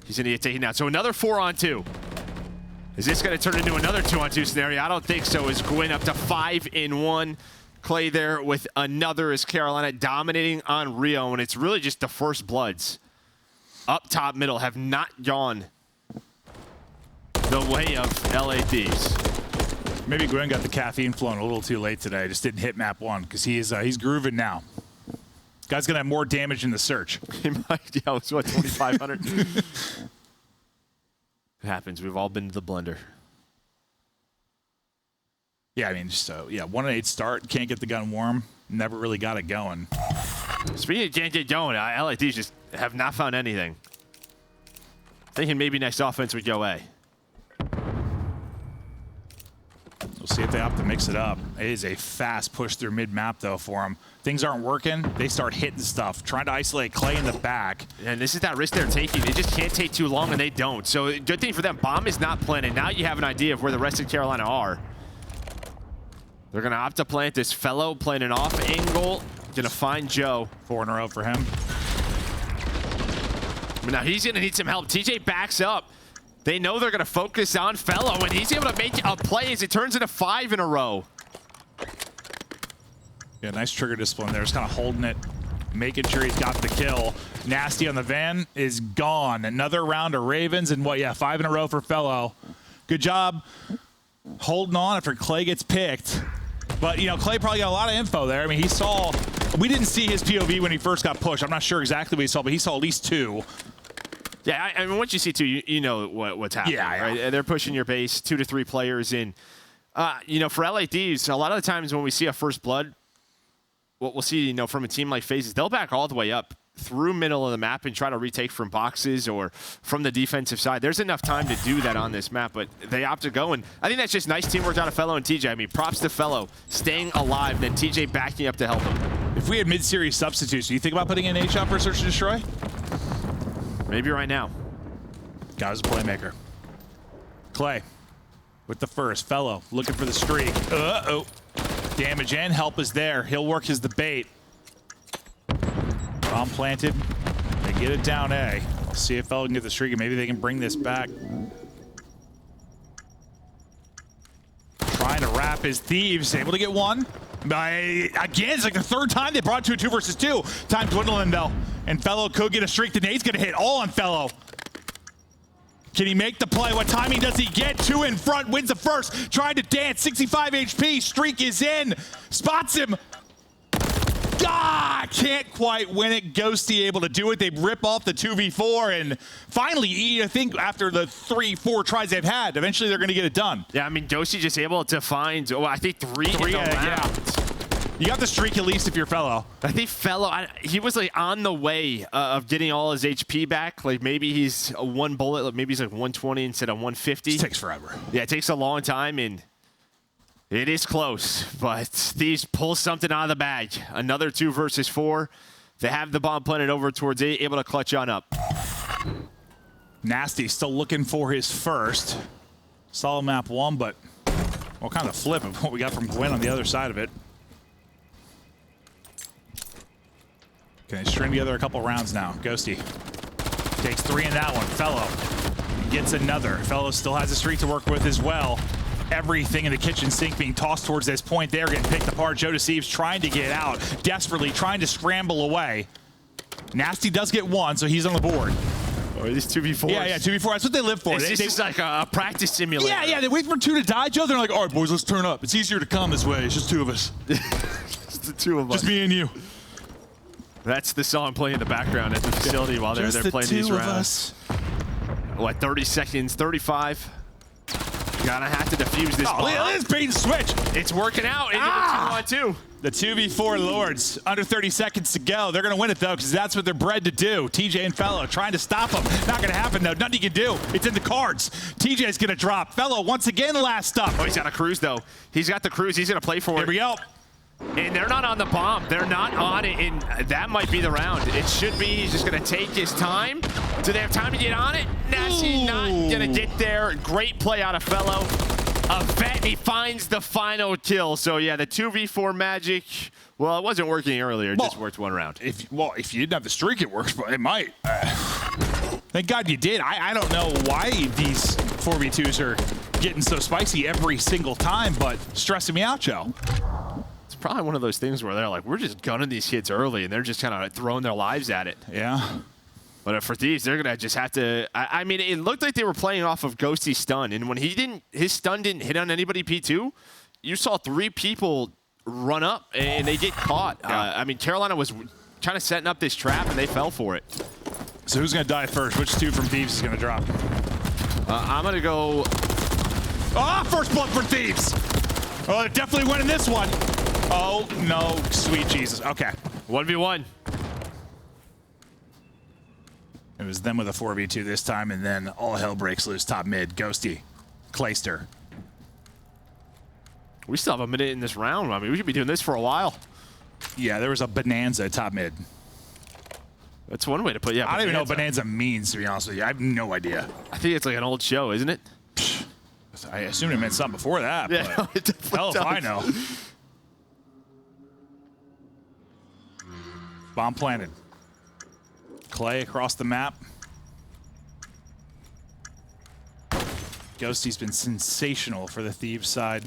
He's going to get taken out. So another 4-on-2. Is this going to turn into another 2-on-2 scenario? I don't think so. Is Gwyn up to 5-in-1. Clay there with another as Carolina dominating on Rio, and it's really just the first bloods up top middle have not gone the way of LADs.
Maybe Gwyn got the caffeine flowing a little too late today. Just didn't hit map 1 because he's grooving now. Guy's gonna have more damage in the search.
He might. Yeah, it's what, 2,500. It happens. We've all been to the blender.
Yeah, I mean, just 1-8 start. Can't get the gun warm. Never really got it going.
Speaking of can't get going, LADs just have not found anything. Thinking maybe next offense would go A.
We'll see if they opt to mix it up. It is a fast push through mid-map, though, for them. Things aren't working. They start hitting stuff, trying to isolate Clay in the back.
And this is that risk they're taking. They just can't take too long, and they don't. So good thing for them. Bomb is not planted. Now you have an idea of where the rest of Carolina are. They're going to opt to plant this fellow, playing an off angle. Going to find Joe.
4 in a row for him.
But now he's going to need some help. TJ backs up. They know they're going to focus on fellow, and he's able to make a play as it turns into 5 in a row.
Yeah, nice trigger discipline there. Just kind of holding it, making sure he's got the kill. Nasty on the van is gone. Another round of Ravens, and 5 in a row for fellow. Good job holding on after Clay gets picked. But, Clay probably got a lot of info there. I mean, we didn't see his POV when he first got pushed. I'm not sure exactly what he saw, but he saw at least 2.
Yeah, I mean, once you see 2, you know what's happening, right? They're pushing your base, 2 to 3 players in. For LADs, a lot of the times when we see a first blood, what we'll see, from a team like FaZe, they'll back all the way up through middle of the map and try to retake from boxes or from the defensive side. There's enough time to do that on this map, but they opt to go, and I think that's just nice teamwork out of Fellow and TJ. I mean, props to Fellow staying alive, then TJ backing up to help him.
If we had mid-series substitutes, do you think about putting in A-Shot for Search and Destroy?
Maybe right now.
Guy's a playmaker. Clay with the first. Fellow looking for the streak. Uh-oh. Damage and help is there. He'll work as the bait. Bomb planted. They get it down A. See if Fellow can get the streak and maybe they can bring this back. Trying to wrap his thieves. Able to get one. Again, it's like the 3rd time they brought it to a 2 versus 2. Time dwindling though. And Fellow could get a streak. The nade's gonna hit all on Fellow. Can he make the play? What timing does he get? 2 in front, wins the first. Trying to dance, 65 HP, streak is in. Spots him. Ah, can't quite win it. Ghosty able to do it. They rip off the 2v4, and finally, I think after the 3-4 tries they've had, eventually they're gonna get it done.
Yeah, I mean, Ghosty just able to find, I think 3 in the round.
You got the streak at least if you're Fellow.
I think Fellow, he was like on the way of getting all his HP back. Like maybe he's a 1 bullet, maybe he's like 120 instead of 150.
It takes forever.
Yeah, it takes a long time, and it is close. But Thieves pull something out of the bag. Another 2 versus 4. They have the bomb planted over towards A, able to clutch on up.
Nasty still looking for his first. Solid map 1, but what kind of flip of what we got from Gwyn on the other side of it. Okay, string together a couple rounds now. Ghosty takes 3 in that one. Fellow gets another. Fellow still has a streak to work with as well. Everything in the kitchen sink being tossed towards this point. They're getting picked apart. Joe Deceives trying to get out, desperately trying to scramble away. Nasty does get 1, so he's on the board.
Oh, these 2v4s.
Yeah, 2v4. That's what they live for.
This is like a practice simulator.
Yeah, they wait for 2 to die, Joe. They're like, all right, boys, let's turn up. It's easier to come this way. It's just 2 of us.
Just the 2 of us.
Just me and you.
That's the song playing in the background at the facility while they're playing these rounds. What, 30 seconds, 35? Gotta have to defuse this bomb.
Look at this bait and switch.
It's working out into the 2-on-2.
The 2v4 Lords, under 30 seconds to go. They're gonna win it though, because that's what they're bred to do. TJ and Fellow trying to stop them. Not gonna happen though, nothing you can do. It's in the cards. TJ's gonna drop. Fellow once again last up.
Oh, he's got a cruise though. He's got the cruise, he's gonna play for it.
Here we go.
And they're not on the bomb. They're not on it, and that might be the round. It should be. He's just going to take his time. Do they have time to get on it? Nasty not going to get there. Great play out of Fellow. a vet. He finds the final kill. So yeah, the 2v4 magic, well, it wasn't working earlier. It just worked one round.
If you didn't have the streak, it works, but it might. Thank God you did. I don't know why these 4v2s are getting so spicy every single time, but stressing me out, Joe.
It's probably one of those things where they're like, we're just gunning these kids early, and they're just kind of throwing their lives at it.
Yeah.
But for Thieves, they're going to just have to... I mean, it looked like they were playing off of Ghosty's stun, and when his stun didn't hit on anybody P2, you saw 3 people run up, and they get caught. I mean, Carolina was kind of setting up this trap, and they fell for it.
So who's going to die first? Which 2 from Thieves is going to drop?
I'm going to go...
First blood for Thieves! Oh, they're definitely winning this one. Oh, no. Sweet Jesus. Okay.
1v1.
It was them with a 4v2 this time, and then all hell breaks loose top mid. Ghosty. Clayster.
We still have a minute in this round. I mean, we could be doing this for a while.
Yeah, there was a Bonanza top mid.
That's one way to put it. Yeah,
I don't even know what Bonanza means, to be honest with you. I have no idea.
I think it's like an old show, isn't it?
I assumed it meant something before that.
Yeah,
but
it definitely
hell if I know. Bomb planted. Clay across the map. Ghosty's been sensational for the Thieves side.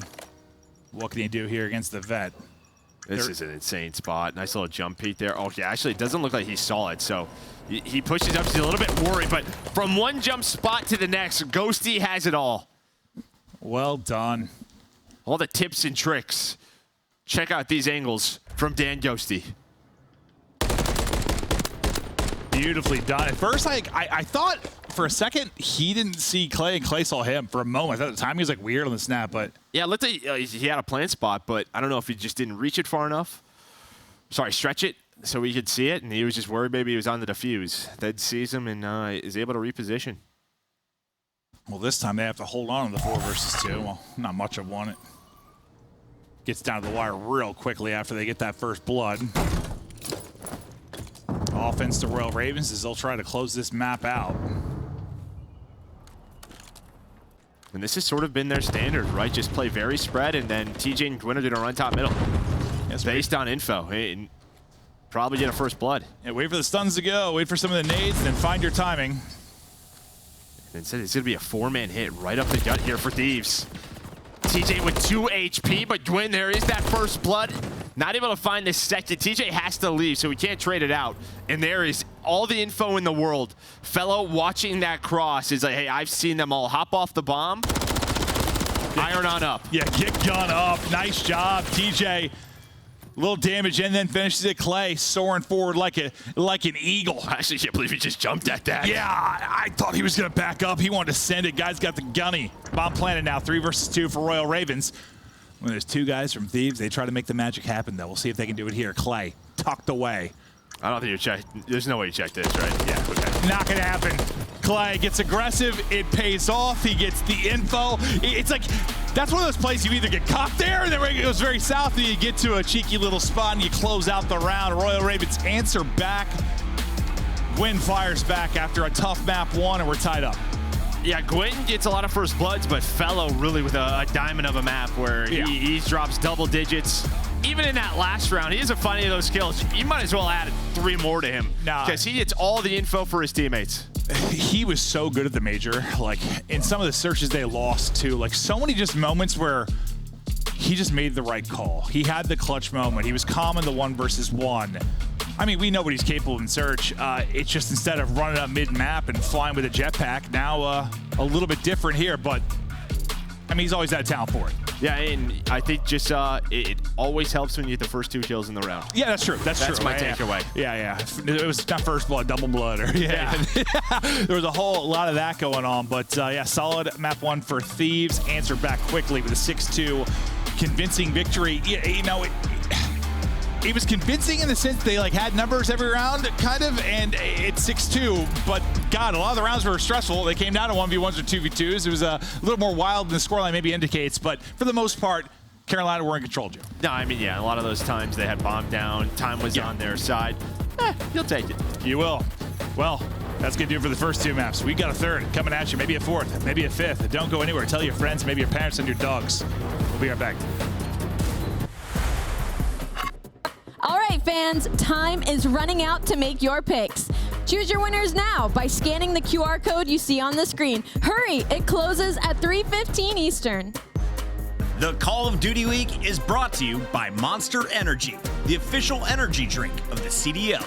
What can he do here against the vet?
This is an insane spot. Nice little jump peek there. Oh, yeah, actually, it doesn't look like he saw it, so he pushes up. He's a little bit worried, but from one jump spot to the next, Ghosty has it all.
Well done.
All the tips and tricks. Check out these angles from Dan Ghosty.
Beautifully done. At first, I thought for a second he didn't see Clay and Clay saw him for a moment. I thought at the time he was like weird on the snap, but
yeah, let's say he had a plant spot, but I don't know if he just didn't reach it far enough. Sorry, stretch it so we could see it, and he was just worried maybe he was on the defuse. Then sees him and is able to reposition.
Well, this time they have to hold on to the 4 versus 2. Well, not much of one. It gets down to the wire real quickly after they get that first blood. Offense to Royal Ravens as they'll try to close this map out.
And this has sort of been their standard, right? Just play very spread, and then TJ and Gwyn are going to run top middle.
Yes,
based on info. And probably get a first blood.
Yeah, wait for the stuns to go. Wait for some of the nades, and then find your timing.
And instead, it's going to be a 4-man hit right up the gut here for Thieves. TJ with 2 HP, but Gwyn, there is that first blood. Not able to find the second. TJ has to leave, so we can't trade it out. And there is all the info in the world. Fellow watching that cross is like, hey, I've seen them all. Hop off the bomb. Iron on up.
Yeah, get gun up. Nice job, TJ. Little damage and then finishes it. Clay soaring forward like an eagle.
I actually can't believe he just jumped at that.
Yeah, I thought he was going to back up. He wanted to send it. Guy's got the gunny. Bomb planted now. 3 versus 2 for Royal Ravens. When there's 2 guys from Thieves, they try to make the magic happen, though. We'll see if they can do it here. Clay, tucked away.
I don't think you checked. There's no way you checked this, right? Yeah, okay.
Not going to happen. Clay gets aggressive. It pays off. He gets the info. It's like, that's one of those plays you either get caught there, and then it goes very south, and you get to a cheeky little spot, and you close out the round. Royal Ravens answer back. Gwyn fires back after a tough map 1, and we're tied up.
Yeah, Gwyn gets a lot of first bloods, but Fellow really with a diamond of a map where he drops double digits. Even in that last round, he doesn't find any of those kills. You might as well add 3 more to him because he gets all the info for his teammates.
He was so good at the major. Like, in some of the searches they lost, too. Like, so many just moments where he just made the right call. He had the clutch moment. He was calm in the 1 versus 1. I mean, we know what he's capable of in search. It's just instead of running up mid-map and flying with a jetpack, now a little bit different here, but I mean, he's always had talent for it.
Yeah, and I think just it always helps when you get the first 2 kills in the round.
Yeah, that's true. That's true.
My takeaway.
Yeah. It was not first blood, double blood. Or, yeah. There was a whole lot of that going on, but yeah, solid map 1 for Thieves. Answer back quickly with a 6-2 convincing victory. You know, it was convincing in the sense they like had numbers every round, kind of, and it's 6-2. But God, a lot of the rounds were stressful. They came down to 1v1s or 2v2s. It was a little more wild than the scoreline maybe indicates, but for the most part, Carolina were in control, Joe.
No, I mean, yeah, a lot of those times they had bombed down. Time was on their side. You'll take it.
You will. Well, That's going to do it for the first 2 maps. We got a third coming at you, maybe a fourth, maybe a fifth. Don't go anywhere. Tell your friends, maybe your parents and your dogs. We'll be right back.
All right, fans, time is running out to make your picks. Choose your winners now by scanning the QR code you see on the screen. Hurry, it closes at 3:15 Eastern.
The Call of Duty Week is brought to you by Monster Energy, the official energy drink of the CDL.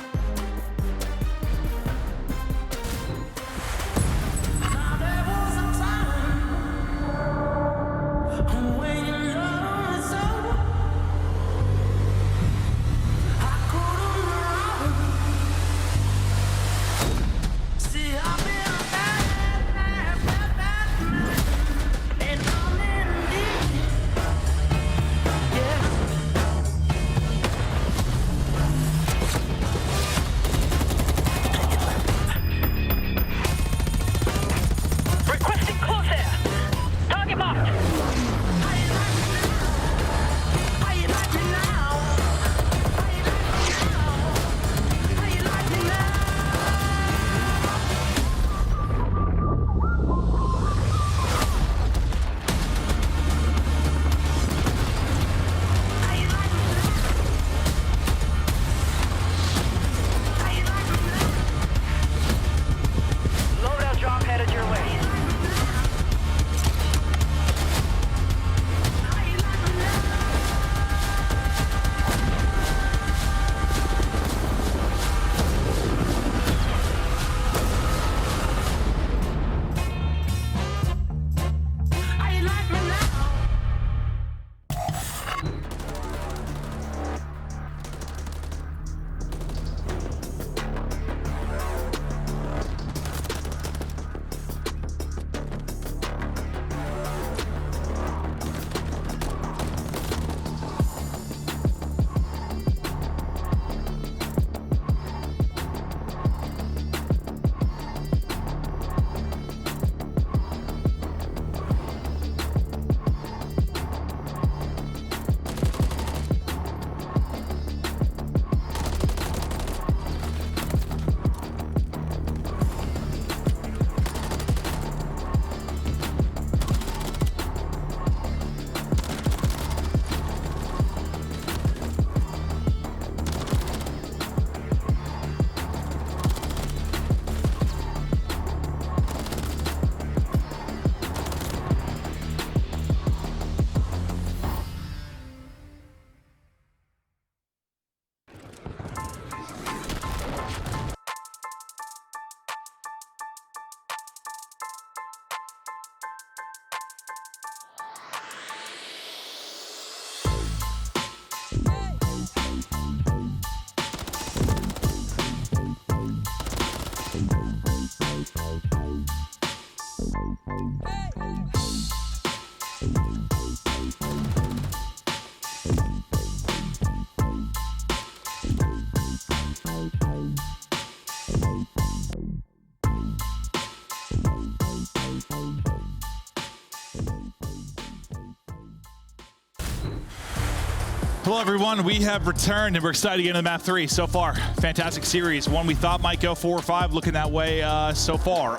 Hello, everyone. We have returned, and we're excited to get into map 3 so far. Fantastic series. One we thought might go 4 or 5, looking that way so far.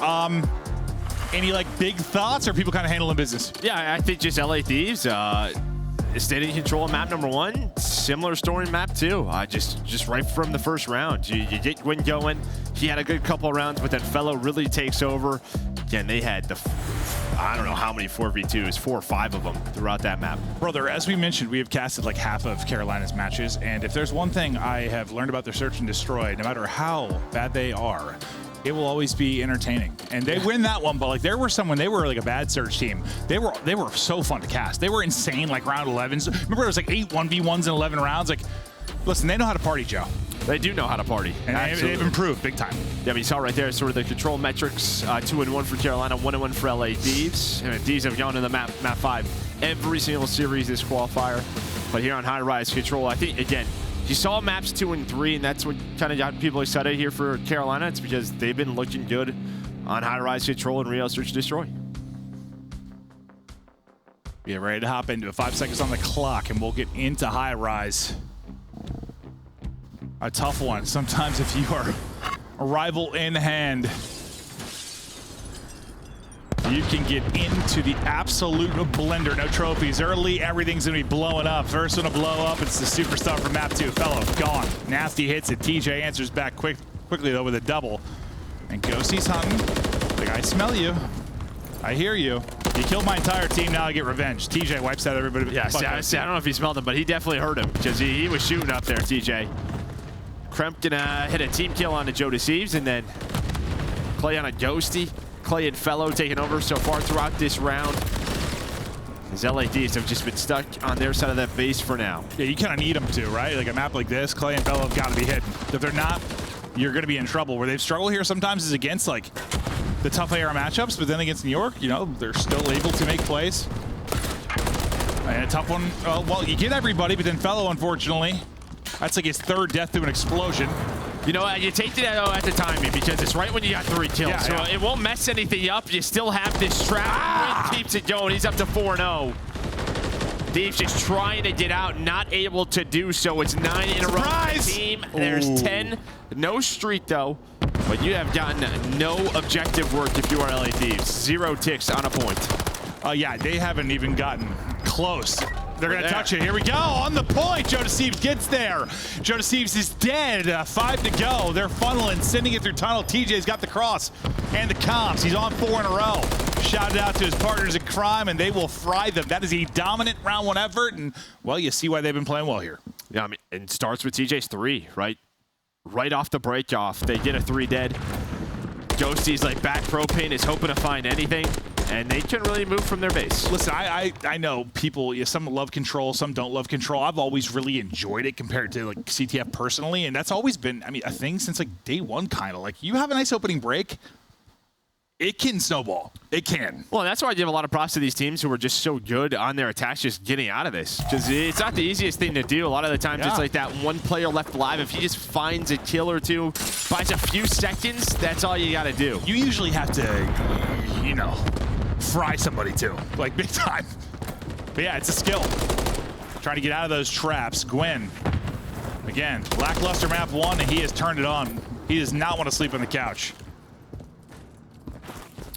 Any big thoughts, or people kind of handling business?
Yeah, I think just LA Thieves stayed in control of map number 1. Similar story in map 2. Just right from the first round. You get Gwyn going. He had a good couple of rounds, but then Fellow really takes over. Again, they had I don't know how many 4v2s, 4 or 5 of them throughout that map.
Brother, as we mentioned, we have casted like half of Carolina's matches, and if there's one thing I have learned about their Search and Destroy, no matter how bad they are, it will always be entertaining. And they win that one, but there were some when they were like a bad search team. They were so fun to cast. They were insane, like round 11s. Remember, it was like 8 1v1s in 11 rounds. Listen, they know how to party, Joe.
They do know how to party.
And they've improved big time.
Yeah, but you saw right there sort of the control metrics, 2-1 for Carolina, 1-1 for LA Thieves. And Thieves have gone to the map 5 every single series this qualifier. But here on High Rise Control, I think, again, you saw maps 2 and 3, and that's what kind of got people excited here for Carolina. It's because they've been looking good on High Rise Control and Real Search and Destroy.
Get ready to hop into it. 5 seconds on the clock, and we'll get into High Rise. A tough one. Sometimes if you are Arrival in hand. You can get into the absolute blender. No trophies. Early, everything's going to be blowing up. First one to blow up, it's the superstar from map 2. Fellow, gone. Nasty hits it. TJ answers back quickly, though, with a double. And Ghosty's hunting. Like, I smell you. I hear you. You killed my entire team, now I get revenge. TJ wipes out everybody.
Yeah, see, I don't know if he smelled him, but he definitely heard him because he was shooting up there, TJ. Kremp gonna hit a team kill on the Joe Deceives, and then Clay on a Ghosty. Clay and Fellow taking over so far throughout this round. His LADs have just been stuck on their side of that base for now.
Yeah, you kind of need them to, right? Like a map like this, Clay and Fellow have got to be hidden. If they're not, you're going to be in trouble. Where they've struggled here sometimes is against like the tough AR matchups, but then against New York, you know, they're still able to make plays. And a tough one, well, you get everybody, but then Fellow, unfortunately, that's like his third death to an explosion.
You know, you take that at the timing because it's right when you got 3 kills.
Yeah,
so it won't mess anything up. You still have this trap. Wind keeps it going. He's up to 4-0. Dave's just trying to get out, not able to do so. It's 9 in a row for the team. There's 10. No streak, though. But you have gotten no objective work if you are LA Thieves. 0 ticks on a point.
Yeah, they haven't even gotten close. They're going to touch it. Here we go. On the point. Joe Deceives gets there. Joe Deceives is dead. 5 to go. They're funneling, sending it through tunnel. TJ's got the cross and the comms. He's on 4 in a row. Shouted out to his partners in crime, and they will fry them. That is a dominant round 1 effort, and, well, you see why they've been playing well here.
Yeah, I mean, it starts with TJ's 3, right? Right off the break off. They get a 3 dead. Ghosty's like back propane is hoping to find anything, and they can really move from their base.
Listen, I know people, some love control, some don't love control. I've always really enjoyed it compared to like CTF personally, and that's always been, I mean, a thing since like day 1 kind of. Like, you have a nice opening break, it can snowball. It can.
Well, that's why I give a lot of props to these teams who are just so good on their attacks, just getting out of this. Because it's not the easiest thing to do. A lot of the times it's like that one player left alive. If he just finds a kill or two, finds a few seconds, that's all you got to do.
You usually have to, you know, fry somebody too, like big time. But yeah, it's a skill. Trying to get out of those traps. Gwen, again, lackluster map 1, and he has turned it on. He does not want to sleep on the couch.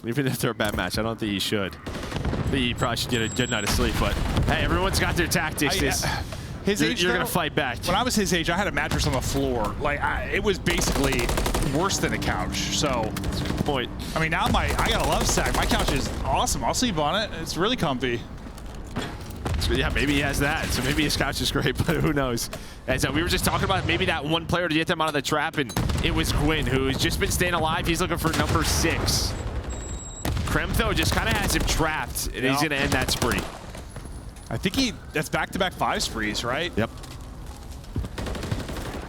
Even if they're a bad match, I don't think he should. I think he probably should get a good night of sleep, but hey, everyone's got their tactics. You're going to fight back.
When I was his age, I had a mattress on the floor. Like, it was basically worse than a couch, so.
That's a good point.
I mean, now I got a love sack. My couch is awesome. I'll sleep on it. It's really comfy.
So yeah, maybe he has that. So maybe his couch is great, but who knows? And so we were just talking about maybe that one player to get them out of the trap, and it was Gwyn, who's just been staying alive. He's looking for number 6. Kremp, though, just kind of has him trapped, and he's going to end that spree.
I think that's back-to-back 5 sprees, right?
Yep.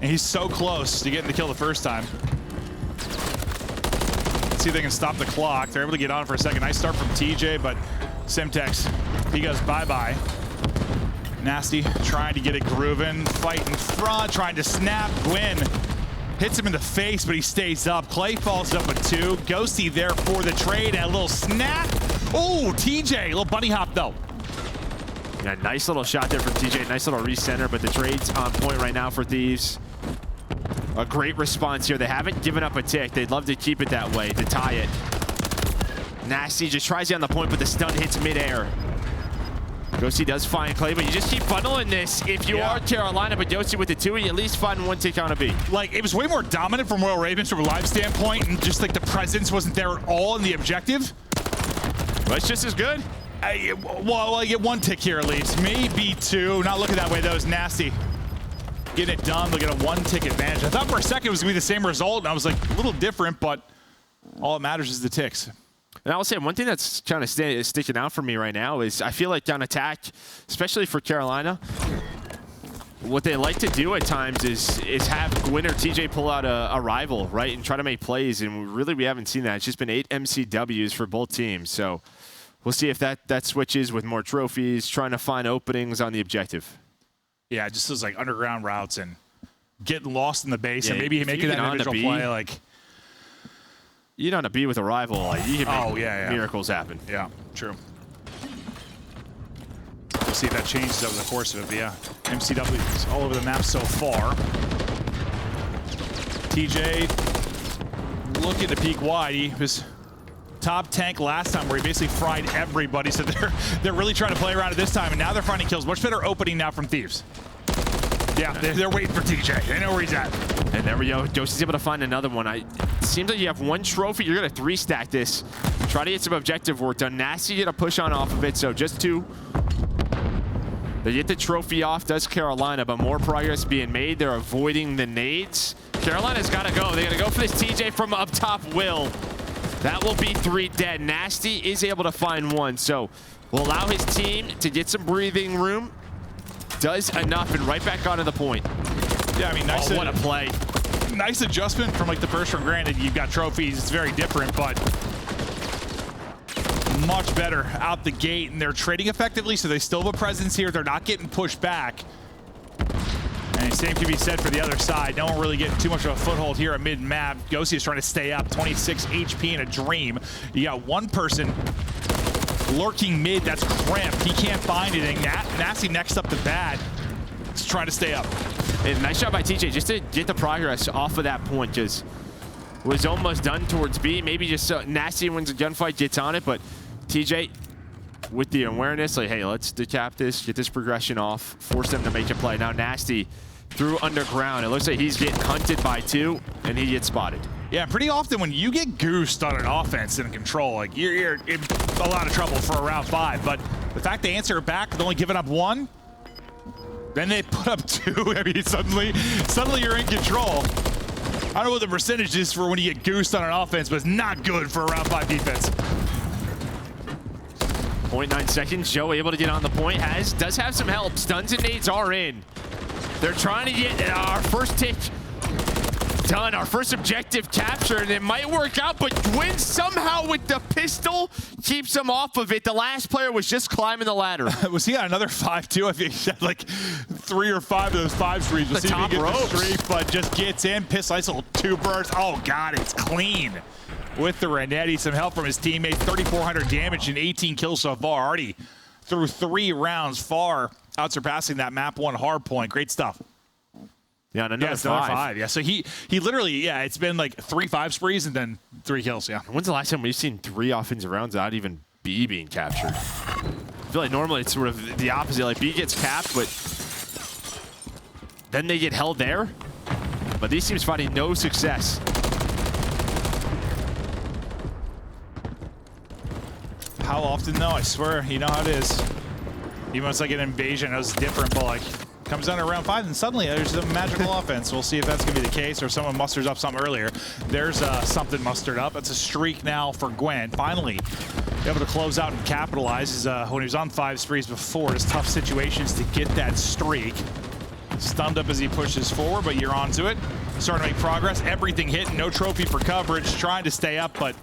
And he's so close to getting the kill the first time. Let's see if they can stop the clock. They're able to get on for a second. Nice start from TJ, but Simtex, he goes bye-bye. Nasty trying to get it grooving. Fight in front, trying to snap. Gwyn hits him in the face, but he stays up. Clay falls up with 2. Ghosty there for the trade, and a little snap. Oh, TJ, a little bunny hop, though.
Yeah, nice little shot there from TJ. Nice little recenter, but the trade's on point right now for Thieves. A great response here. They haven't given up a tick. They'd love to keep it that way, to tie it. Nasty just tries it on the point, but the stun hits midair. Ghosty does find Clay, but you just keep funneling this. If you are Carolina, but Ghosty with the 2, you at least find 1 tick on a B.
Like, it was way more dominant from Royal Ravens from a live standpoint, and just like the presence wasn't there at all in the objective.
But it's just as good.
Well, I get 1 tick here at least. Maybe 2. Not looking that way, though. It's Nasty. Getting it done. Look at a 1 tick advantage. I thought for a second it was going to be the same result, and I was like, a little different, but all that matters is the ticks.
And I'll say one thing that's kind of sticking out for me right now is I feel like on attack, especially for Carolina, what they like to do at times is have Gwyn or TJ pull out a rival, right, and try to make plays. And really, we haven't seen that. It's just been 8 MCWs for both teams. So we'll see if that switches with more trophies, trying to find openings on the objective.
Yeah, just those like underground routes and getting lost in the base, and maybe making that individual play like.
You don't want to be with a rival. Like, you can make miracles happen.
Yeah, true. We'll see if that changes over the course of it. But yeah, MCW is all over the map so far. TJ looking to peek wide. He was top tank last time where he basically fried everybody, so they're really trying to play around it this time, and now they're finding kills. Much better opening now from Thieves. Yeah, they're waiting for TJ. They know where he's at.
And there we go. Dosey's able to find another one. It seems like you have one trophy. You're going to 3-stack this. Try to get some objective work done. Nasty get a push on off of it, so just 2. They get the trophy off, does Carolina, but more progress being made. They're avoiding the nades. Carolina's got to go. They're going to go for this TJ from up top, Will. That will be 3 dead. Nasty is able to find 1, so will allow his team to get some breathing room. Does enough, and right back onto the point.
Yeah, I mean, nice.
What a play.
Nice adjustment from like the first one. Granted, you've got trophies. It's very different, but much better out the gate, and they're trading effectively, so they still have a presence here. They're not getting pushed back. And same can be said for the other side. No one really getting too much of a foothold here at mid-map. Ghosty is trying to stay up. 26 HP in a dream. You got one person lurking mid, that's cramped. He can't find anything. Nasty next up to bat. He's trying to stay up.
And nice shot by TJ just to get the progress off of that point, because was almost done towards B. Maybe just Nasty wins a gunfight, gets on it, but TJ with the awareness, like, hey, let's decap this, get this progression off, force them to make a play. Now Nasty through underground. It looks like he's getting hunted by 2, and he gets spotted.
Yeah, pretty often when you get goosed on an offense in control, like you're in a lot of trouble for a round 5. But the fact they answer back with only giving up 1, then they put up 2. I mean, suddenly you're in control. I don't know what the percentage is for when you get goosed on an offense, but it's not good for a round 5 defense.
0.9 seconds. Joe able to get on the point. Does have some help. Stuns and nades are in. They're trying to get our first tick done, our first objective captured, and it might work out, but Gwyn somehow with the pistol keeps him off of it. The last player was just climbing the ladder.
Was he on another 5 too? I think he had like 3 or 5 of those 5 streaks. We'll see if he gets the streak, but just gets in. Pistol ISO 2 bursts. Oh God, it's clean. With the Renetti, some help from his teammates. 3,400 damage and 18 kills so far. Already through 3 rounds, far out surpassing that map 1 hard point. Great stuff.
Yeah, and another 5.
Yeah, so he literally, yeah, it's been like 3 5 sprees and then 3 kills, yeah.
When's the last time we've seen 3 offensive rounds without even B being captured? I feel like normally it's sort of the opposite. Like B gets capped, but then they get held there. But these teams finding no success.
How often though? I swear, you know how it is. Even when it's like an invasion, it was different, but like comes down to round 5 and suddenly there's a magical offense. We'll see if that's gonna be the case or someone musters up something earlier. There's something mustered up. It's a streak now for Gwen. Finally able to close out and capitalize. When he was on 5 sprees before, it's tough situations to get that streak. Stunned up as he pushes forward, but you're onto it. Starting to make progress. Everything hit, no trophy for coverage. Trying to stay up, but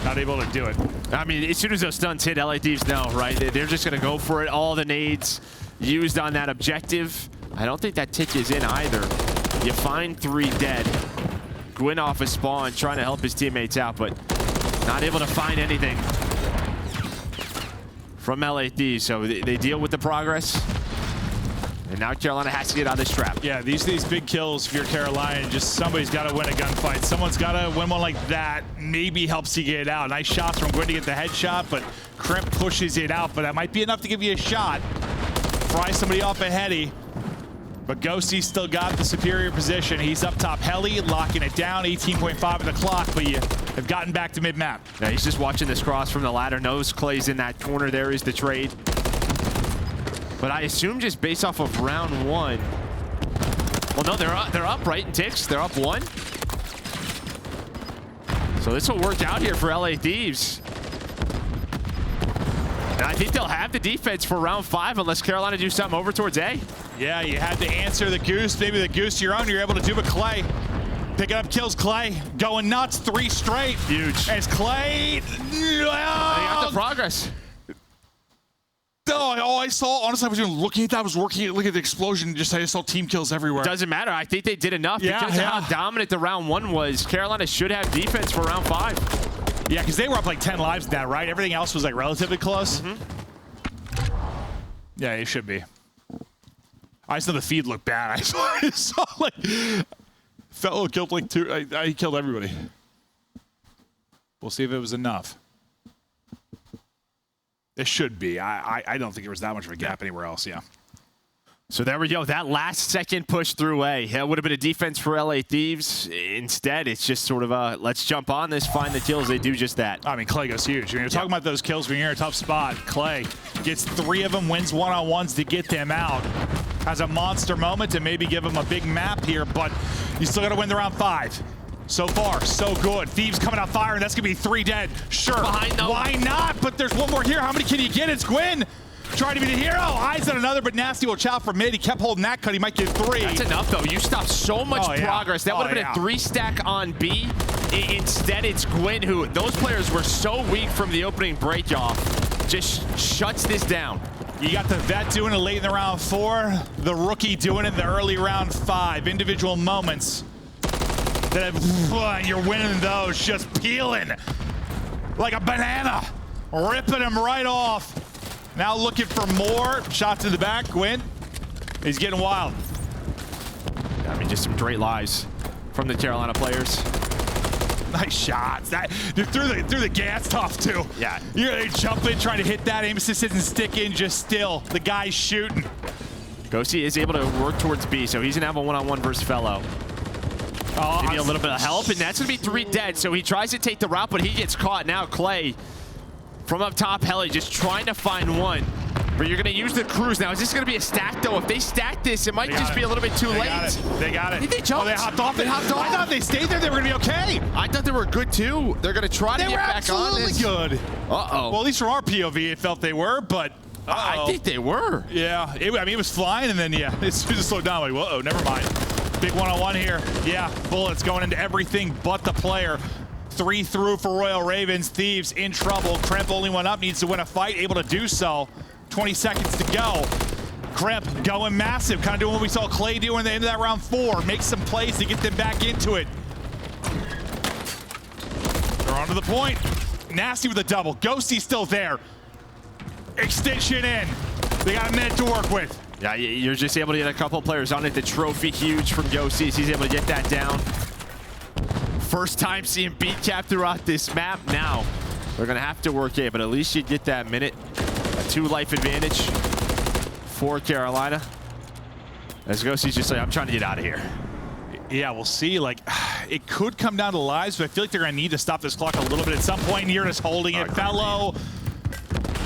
not able to do it.
I mean, as soon as those stuns hit, LA Thieves know, right? They're just going to go for it. All the nades used on that objective. I don't think that tick is in either. You find 3 dead. Gwyn off a spawn, trying to help his teammates out, but not able to find anything from LA Thieves. So they deal with the progress. And now Carolina has to get out of this trap.
Yeah, these big kills, if you're Carolina, just somebody's got to win a gunfight. Someone's got to win one like that. Maybe helps you get out. Nice shots from Gwyn to get the headshot, but Crimp pushes it out. But that might be enough to give you a shot. Fry somebody off a heady. But Ghosty's still got the superior position. He's up top heli, locking it down. 18.5 of the clock, but you have gotten back to mid-map.
Yeah, he's just watching this cross from the ladder. Knows Clay's in that corner. There is the trade. But I assume just based off of round 1. Well, no, they're up, right, in ticks. They're up 1. So this will work out here for LA Thieves. And I think they'll have the defense for round 5 unless Carolina do something over towards A.
Yeah, you had to answer the goose. Maybe the goose you're on, you're able to do, but Clay picking up kills. Clay going nuts, 3 straight.
Huge.
As Clay,
They got the progress.
Oh, I saw, honestly, I was even looking at that. I was looking at the explosion, just I saw team kills everywhere.
Doesn't matter. I think they did enough
Yeah,
because of
yeah.
how dominant the round 1 was. Carolina should have defense for round 5.
Yeah, because they were up like 10 lives in that, right? Everything else was like relatively close. Yeah, it should be. I just know the feed looked bad. I saw like Fellow killed like 2. I killed everybody. We'll see if it was enough. It should be. I don't think there was that much of a gap anywhere else, yeah.
So there we go. That last second push through A. It would have been a defense for LA Thieves. Instead, it's just sort of a let's jump on this, find the kills. They do just that.
I mean, Clay goes huge. When you're talking about those kills when you're in a tough spot, Clay gets 3 of them, wins one-on-ones to get them out. Has a monster moment to maybe give him a big map here, but you still got to win the round 5. So far, so good. Thieves coming out firing. That's going to be 3 dead. Sure. Why not? But there's one more here. How many can you get? It's Gwyn. Trying to be the hero. Eyes on another, but Nasty will chow for mid. He kept holding that cut. He might get 3.
That's enough, though. You stopped so much progress. That would have been a 3-stack on B. Instead, it's Gwyn, who those players were so weak from the opening break-off. Just shuts this down.
You got the vet doing it late in the round 4. The rookie doing it in the early round 5. Individual moments. That have, you're winning those. Just peeling like a banana. Ripping them right off. Now looking for more shots in the back. Gwyn, he's getting wild.
I mean, just some great lives from the Carolina players.
Nice shots. That through the gas tough too.
Yeah.
You're jumping, trying to hit that. Aim assist isn't sticking. Just still, the guy's shooting.
Ghosty is able to work towards B, so he's gonna have a one-on-one versus Fellow. Maybe a little bit of help, and that's gonna be 3 dead. So he tries to take the route, but he gets caught. Now Clay from up top, Heli just trying to find one. But you're going to use the cruise. Now, is this going to be a stack, though? If they stack this, it might just be a little bit too late.
They got it.
I think they jumped.
Oh, they hopped off. I thought they stayed there. They were going to be okay.
I thought they were good, too. They're going to try to get back on this.
They were absolutely good.
Uh-oh.
Well, at least from our POV, it felt they were, but...
I think they were.
Yeah. I mean, it was flying, and then, yeah, it's just slowed down. Like, whoa, never mind. Big one-on-one here. Yeah, bullets going into everything but the player. 3 through for Royal Ravens. Thieves in trouble. Kremp only one up, needs to win a fight, able to do so. 20 seconds to go. Kremp going massive, kind of doing what we saw Clay do in the end of that round 4. Make some plays to get them back into it. They're on to the point. Nasty with a double. Ghosty's still there. Extension in. They got a minute to work with.
Yeah, you're just able to get a couple players on it. The trophy huge from Ghosty. He's able to get that down. First time seeing beat cap throughout this map. Now, they're going to have to work A, but at least you get that minute. A 2-life advantage for Carolina. As Ghosty's just like, I'm trying to get out of here.
Yeah, we'll see. Like, it could come down to lives, but I feel like they're going to need to stop this clock a little bit at some point. Here, just holding it. Fellow,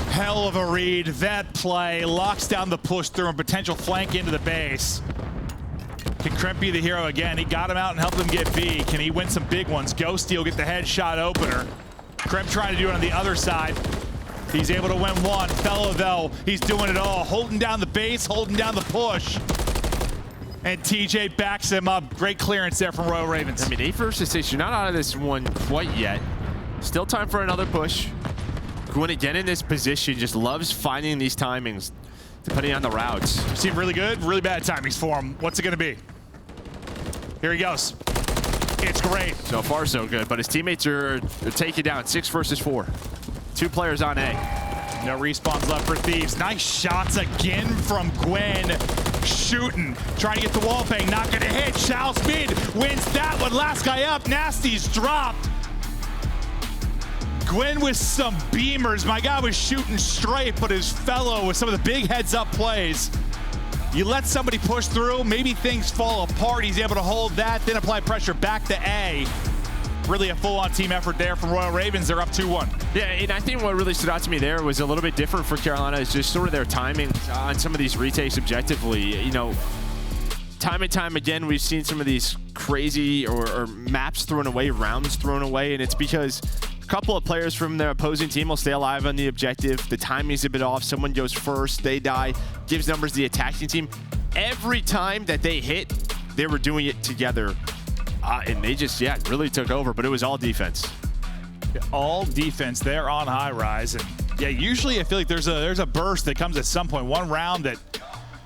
hell of a read. That play locks down the push through and potential flank into the base. Can Kremp be the hero again? He got him out and helped him get B. Can he win some big ones? Ghosty will get the headshot opener. Kremp trying to do it on the other side. He's able to win one. Fellow, though, he's doing it all. Holding down the base, holding down the push. And TJ backs him up. Great clearance there from Royal Ravens.
I mean, 8 versus 6. You're not out of this one quite yet. Still time for another push. Gwyn again in this position. Just loves finding these timings, depending on the routes.
Seem really good, really bad timings for him. What's it going to be? Here he goes. It's great.
So far, so good. But his teammates are taking down 6 versus 4. 2 players on A.
No respawns left for Thieves. Nice shots again from Gwyn. Shooting, trying to get the wall bang, not gonna hit. Shao Speed wins that one. Last guy up, Nasty's dropped. Gwyn with some beamers. My guy was shooting straight, but his fellow with some of the big heads-up plays. You let somebody push through, maybe things fall apart. He's able to hold that, then apply pressure back to A. Really a full-on team effort there from Royal Ravens. They're up 2-1.
Yeah, and I think what really stood out to me there was a little bit different for Carolina is just sort of their timing on some of these retakes objectively. You know, time and time again, we've seen some of these crazy or maps thrown away, rounds thrown away, and it's because a couple of players from their opposing team will stay alive on the objective. The timing's a bit off. Someone goes first, they die, gives numbers to the attacking team. Every time that they hit, they were doing it together. And they just, really took over, but it was all defense.
All defense there on high rise. And yeah, usually I feel like there's a burst that comes at some point, one round that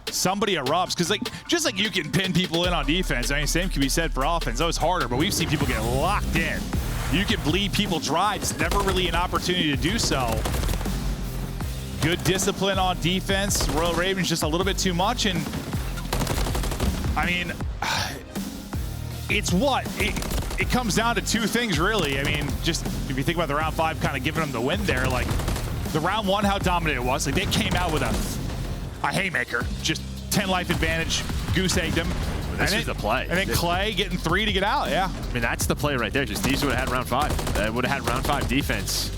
somebody erupts. Because just like you can pin people in on defense, I mean, same can be said for offense. Though it's harder, but we've seen people get locked in. You can bleed people dry. It's never really an opportunity to do so. Good discipline on defense. Royal Ravens just a little bit too much. And I mean, it's what? it comes down to two things, really. I mean, just if you think about the round 5 kind of giving them the win there, like the round 1, how dominant it was. Like they came out with a haymaker, just 10 life advantage, goose egged them.
This is the play.
And then Clay getting 3 to get out, yeah.
I mean, that's the play right there. Just these would have had round 5. They would have had round 5 defense.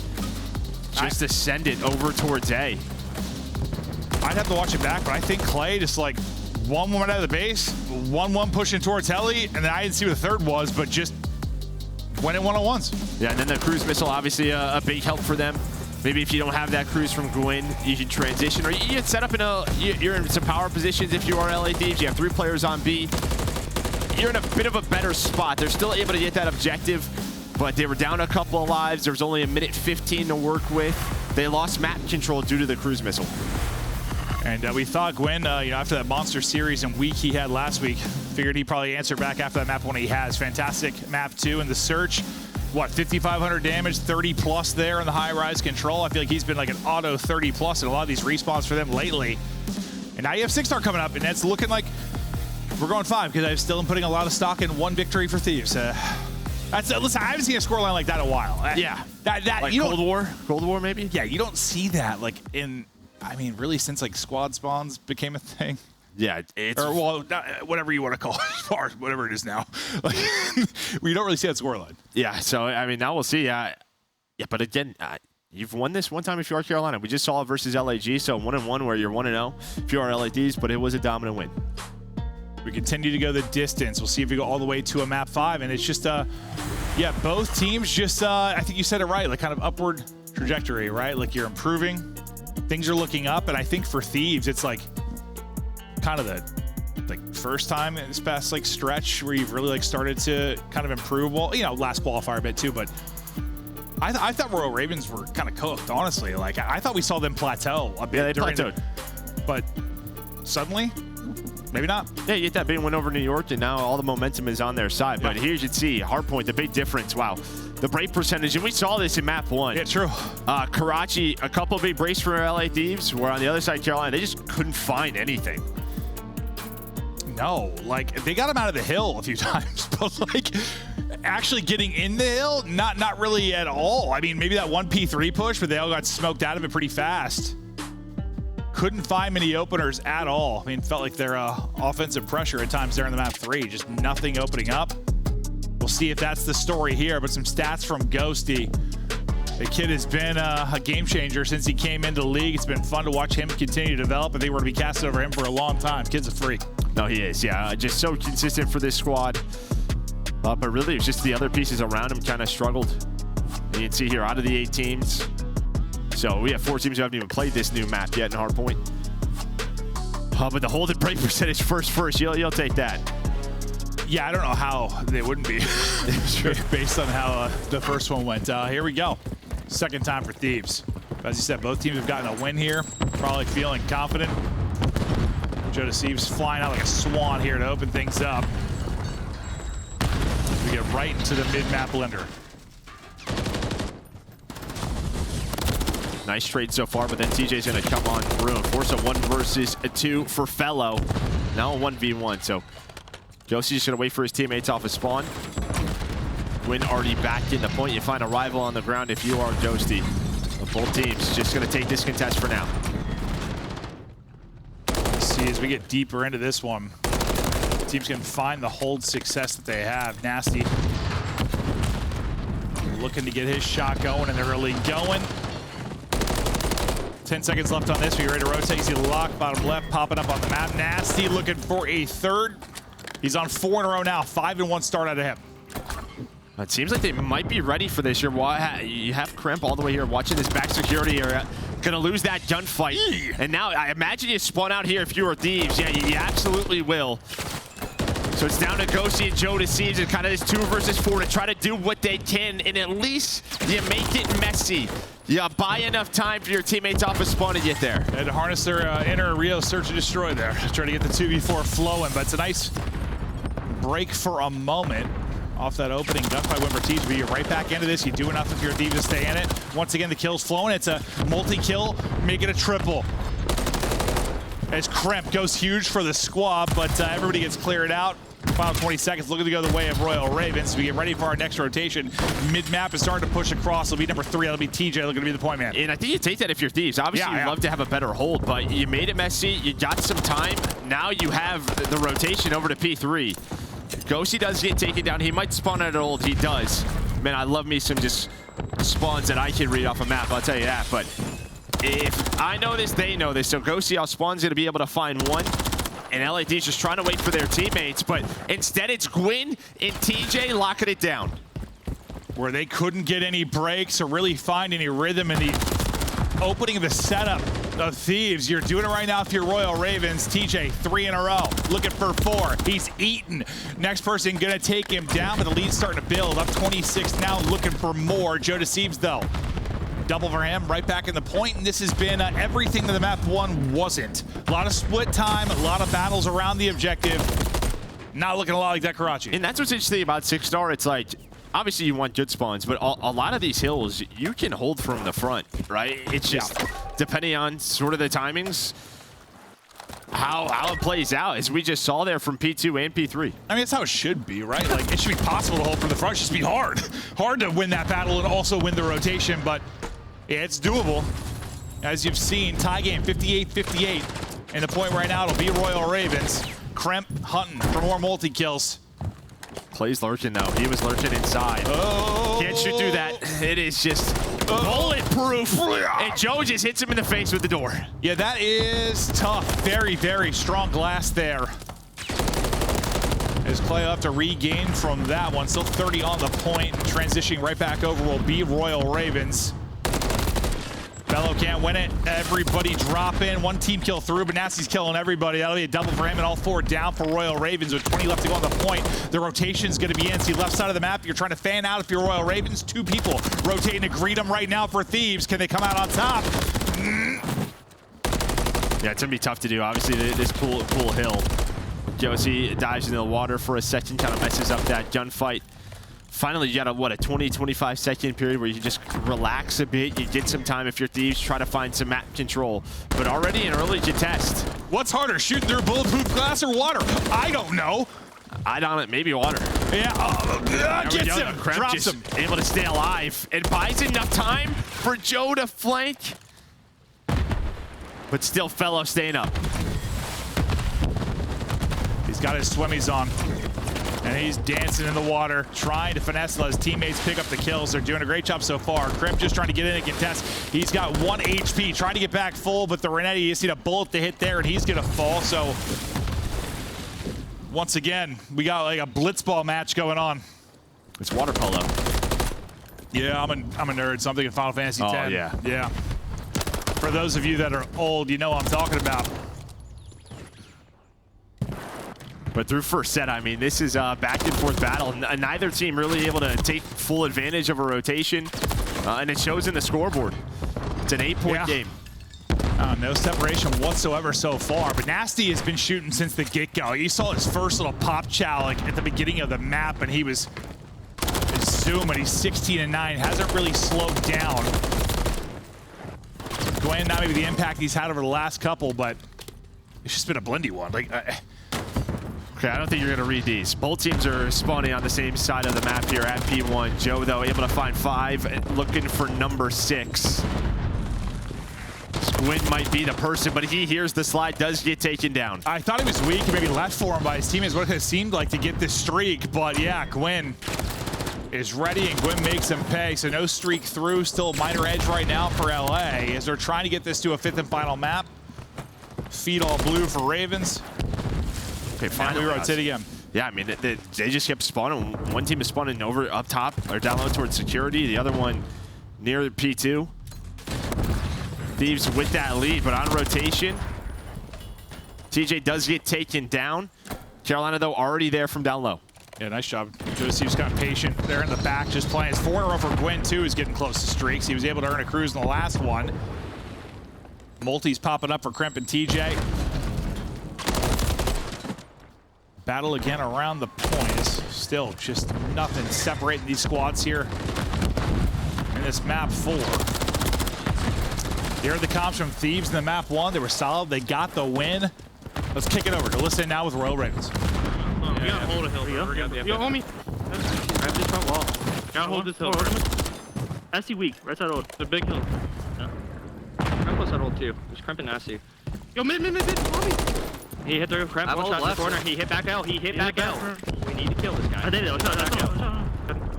Just to send it over towards A.
I'd have to watch it back, but I think Clay just like 1-1 out of the base, 1-1 pushing towards Heli, and then I didn't see what the third was, but just went in one-on-ones.
Yeah, and then the cruise missile, obviously a big help for them. Maybe if you don't have that cruise from Gwyn, you can transition, or you can set up you're in some power positions if you are LADs. You have 3 players on B. You're in a bit of a better spot. They're still able to get that objective, but they were down a couple of lives. There was only a minute 15 to work with. They lost map control due to the cruise missile.
And we thought Gwyn, after that monster series and week he had last week, figured he'd probably answer back after that map when he has. Fantastic map 2 in the search. What, 5,500 damage, 30 plus there in the high-rise control. I feel like he's been like an auto 30 plus in a lot of these respawns for them lately. And now you have 6-star coming up, and it's looking like we're going 5 because I still am putting a lot of stock in 1 victory for Thieves. Listen, I haven't seen a scoreline like that in a while.
Yeah.
That
like
you
Cold War? Cold War, maybe?
Yeah, you don't see that like really since like squad spawns became a thing.
Yeah, it's...
Or, well, whatever you want to call it, or whatever it is now. Like, we don't really see that scoreline.
Yeah, so, I mean, now we'll see. Yeah, but again, you've won this one time if you are Carolina. We just saw it versus LAG, so 1-1 where you're 1-0 if you are LADs, but it was a dominant win.
We continue to go the distance. We'll see if we go all the way to a map 5, and it's just, both teams just, I think you said it right, like kind of upward trajectory, right? Like you're improving, things are looking up, and I think for Thieves, it's like, kind of the first time in this past like stretch where you've really like started to kind of improve. Well, last qualifier a bit too, but I thought Royal Ravens were kind of cooked, honestly. Like I thought we saw them plateau a bit.
Yeah, they plateaued.
But suddenly, maybe not.
Yeah, you get that big win over New York, and now all the momentum is on their side. But here you should see Hardpoint, the big difference. Wow, the break percentage, and we saw this in map 1.
Yeah, true.
Karachi, a couple big breaks for LA Thieves, where on the other side, Carolina, they just couldn't find anything.
No, like they got him out of the hill a few times, but like actually getting in the hill, not really at all. I mean, maybe that 1 P3 push, but they all got smoked out of it pretty fast. Couldn't find many openers at all. I mean, felt like their offensive pressure at times there in the map 3, just nothing opening up. We'll see if that's the story here, but some stats from Ghosty. The kid has been a game changer since he came into the league. It's been fun to watch him continue to develop. I think we're going to be casting over him for a long time. Kid's a freak.
No, he is, yeah. Just so consistent for this squad. But really, it's just the other pieces around him kind of struggled. And you can see here, out of the 8 teams. So we have 4 teams who haven't even played this new map yet in Hardpoint. But the hold and break percentage first, you'll take that.
Yeah, I don't know how they wouldn't be based on how the first one went. Here we go. Second time for Thieves. As you said, both teams have gotten a win here. Probably feeling confident. Joe Deceives flying out like a swan here to open things up. We get right into the mid-map blender.
Nice trade so far, but then TJ's going to come on through and force a 1 versus 2 for Fellow. Now a 1v1, so Ghosty's just going to wait for his teammates off his spawn. Gwyn already back in the point. You find a rival on the ground if you are Ghosty. Both teams just going to take this contest for now.
See, as we get deeper into this one, teams can find the hold success that they have. Nasty looking to get his shot going, and they're really going. 10 seconds left on this. We're ready to rotate. You see the lock, bottom left, popping up on the map. Nasty looking for a third. He's on 4 in a row now. 5-1 start out of him.
It seems like they might be ready for this. You have Crimp all the way here watching this back security area. Gonna lose that gunfight. And now I imagine you spawn out here if you are Thieves. Yeah, you absolutely will. So it's down to Ghosty and Joe Deceives and kind of this 2 versus 4 to try to do what they can, and at least you make it messy. You buy enough time for your teammates off of spawn to get there.
And to harness their inner Rio search and destroy there. Trying to get the 2v4 flowing, but it's a nice break for a moment off that opening gunfight win for Thieves. But you're right back into this. You do enough if you're a Thieves to stay in it. Once again, the kill's flowing. It's a multi-kill, make it a triple. As Kremp goes huge for the squad, but everybody gets cleared out. final 20 seconds looking to go the way of Royal Ravens. We get ready for our next rotation. Mid-map is starting to push across. It'll be number 3. That'll be TJ looking to be the point man.
And I think you take that if you're Thieves. Obviously, you'd love to have a better hold, but you made it messy. You got some time. Now you have the rotation over to P3. Ghosty does get taken down. He might spawn at old. He does. Man, I love me some just spawns that I can read off a map. I'll tell you that. But if I know this, they know this. So Ghosty off spawn's going to be able to find one. And LAD's just trying to wait for their teammates. But instead, it's Gwyn and TJ locking it down.
Where they couldn't get any breaks or really find any rhythm in the opening of the setup of Thieves. You're doing it right now for your Royal Ravens. TJ, 3 in a row, looking for 4. He's eaten. Next person gonna take him down, but the lead's starting to build. Up 26 now, looking for more. Joe Deceived though. Double for him, right back in the point, and this has been everything that the map 1 wasn't. A lot of split time, a lot of battles around the objective. Not looking a lot like Dekarachi.
And that's what's interesting about 6-star. It's like, obviously you want good spawns, but a lot of these hills you can hold from the front, right? It's just depending on sort of the timings, how it plays out, as we just saw there from P2 and P3.
I mean, that's how it should be, right? Like, it should be possible to hold from the front. It should be hard. Hard to win that battle and also win the rotation, but yeah, it's doable. As you've seen, tie game 58-58. And the point right now, it'll be Royal Ravens. Kremp hunting for more multi-kills.
Plays lurking though. He was lurking inside.
Oh.
Can't shoot through that. It is just bulletproof. And Joe just hits him in the face with the door.
Yeah, that is tough. Very, very strong glass there. As Clay will have to regain from that one. Still 30 on the point. Transitioning right back over will be Royal Ravens. Bello can't win it. Everybody drop in. 1 team kill through, but Nasty's killing everybody. That'll be a double for him, and all 4 down for Royal Ravens with 20 left to go on the point. The rotation's going to be in. See, left side of the map, you're trying to fan out if you're Royal Ravens. 2 people rotating to greet them right now for Thieves. Can they come out on top?
Yeah, it's going to be tough to do. Obviously, this cool hill. Josie dives into the water for a second, kind of messes up that gunfight. Finally, you got a 20-25 second period where you just relax a bit. You get some time if you're Thieves, try to find some map control. But already an early contest.
What's harder, shooting through bulletproof glass or water? I don't know.
I don't know, maybe water.
Yeah, gets him, drops him.
Able to stay alive and buys enough time for Joe to flank. But still, Fellow staying up.
He's got his swimmies on. And he's dancing in the water, trying to finesse let his teammates pick up the kills. They're doing a great job so far. Crimp just trying to get in and contest. He's got 1 HP, trying to get back full, but the Renetti, you see a bullet to hit there, and he's going to fall. So, once again, we got like a blitzball match going on.
It's water polo.
Yeah, I'm a nerd, so I'm thinking Final Fantasy X.
Oh, yeah.
Yeah. For those of you that are old, you know what I'm talking about.
But through first set, I mean, this is a back and forth battle. Neither team really able to take full advantage of a rotation, and it shows in the scoreboard. It's an 8-point game.
No separation whatsoever so far, but Nasty has been shooting since the get-go. You saw his first little pop chow like at the beginning of the map, and he was zooming. He's 16-9, hasn't really slowed down. Gwen, not maybe the impact he's had over the last couple, but it's just been a blindy one. Like.
Okay, I don't think you're going to read these. Both teams are spawning on the same side of the map here at P1. Joe, though, able to find 5, looking for number 6. Squid might be the person, but he hears the slide, does get taken down.
I thought he was weak and maybe left for him by his teammates, what it seemed like to get this streak, but yeah, Gwyn is ready and Gwyn makes him pay, so no streak through, still a minor edge right now for LA as they're trying to get this to a 5th and final map. Feet all blue for Ravens. Okay, finally we rotate again.
Yeah, I mean, they just kept spawning. One team is spawning over up top or down low towards security. The other one near P2. Thieves with that lead, but on rotation. TJ does get taken down. Carolina, though, already there from down low.
Yeah, nice job. Joseph kind of patient there in the back, just playing. His 4 in a row for Gwyn, too, is getting close to streaks. He was able to earn a cruise in the last one. Multi's popping up for Kremp and TJ. Battle again around the point. Still just nothing separating these squads here in this map 4. Here are the comps from Thieves in the map 1. They were solid. They got the win. Let's kick it over to listen now with Royal Ravens.
We gotta hold a hill. Yo, homie.
Grab this front wall.
Gotta hold this hill.
Nasty weak. Right side old.
The big hill.
Cremp was at hold too. There's Cremp and Nasty.
Yo, mid. Homie.
He hit the Cremp.
I'm
One
all
shot in the
left.
corner. He hit back L. He hit back L. We need to kill this guy. I did it. Let's go.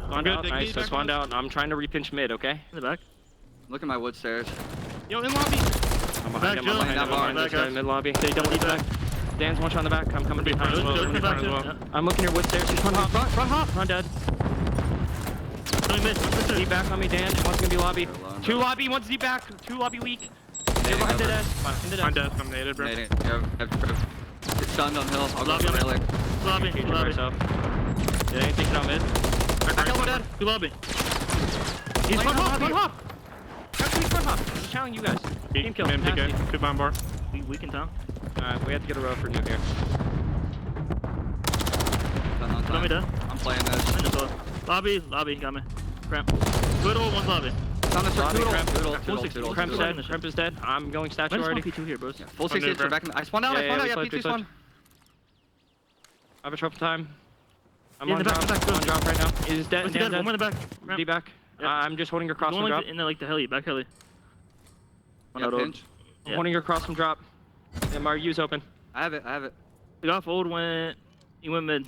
Spawned out. Nice. So spawned out. I'm trying to repinch mid, okay? In the back.
Look at my wood stairs.
Yo, in lobby.
I'm behind him. I'm behind him. I'm behind this guy. Mid lobby. They double deep back. Dan's one shot in the back. I'm coming behind as well. I'm looking your wood stairs. He's front hop. Front hop. Front dead. Deep back on me, Dan. One's gonna be lobby. Two lobby. One's deep back. Two lobby weak. They're behind the dead.
I'm dead. I'm naded, bro.
It's stunned on hill. I'll go for railing.
Lobby. Did anything get on mid?
I killed one dead.
Two lobby. He's front hop. He's front hop. I'm challenging you guys. Team kill.
Good bomb bar.
We can tell. Alright, we have to get a row for new here.
Done on time. I'm playing this.
Lobby, got me. Cramp. Good old, one's lobby.
On the
Lobby,
Cremp.
Cramp's dead. Cramp is dead. I'm going statue already. P2 here, bros.
Full 68 for back. I spawned out. Yeah, P2 spawn.
I have a trouble time. I'm on drop. I'm on drop right now. Is dead. Dead. One in the back. D back. I'm just holding her cross from drop. In like the heli, back heli.
Yeah, pinch.
I'm holding her cross from drop. MRU's open.
I have it.
The off old went. He went mid.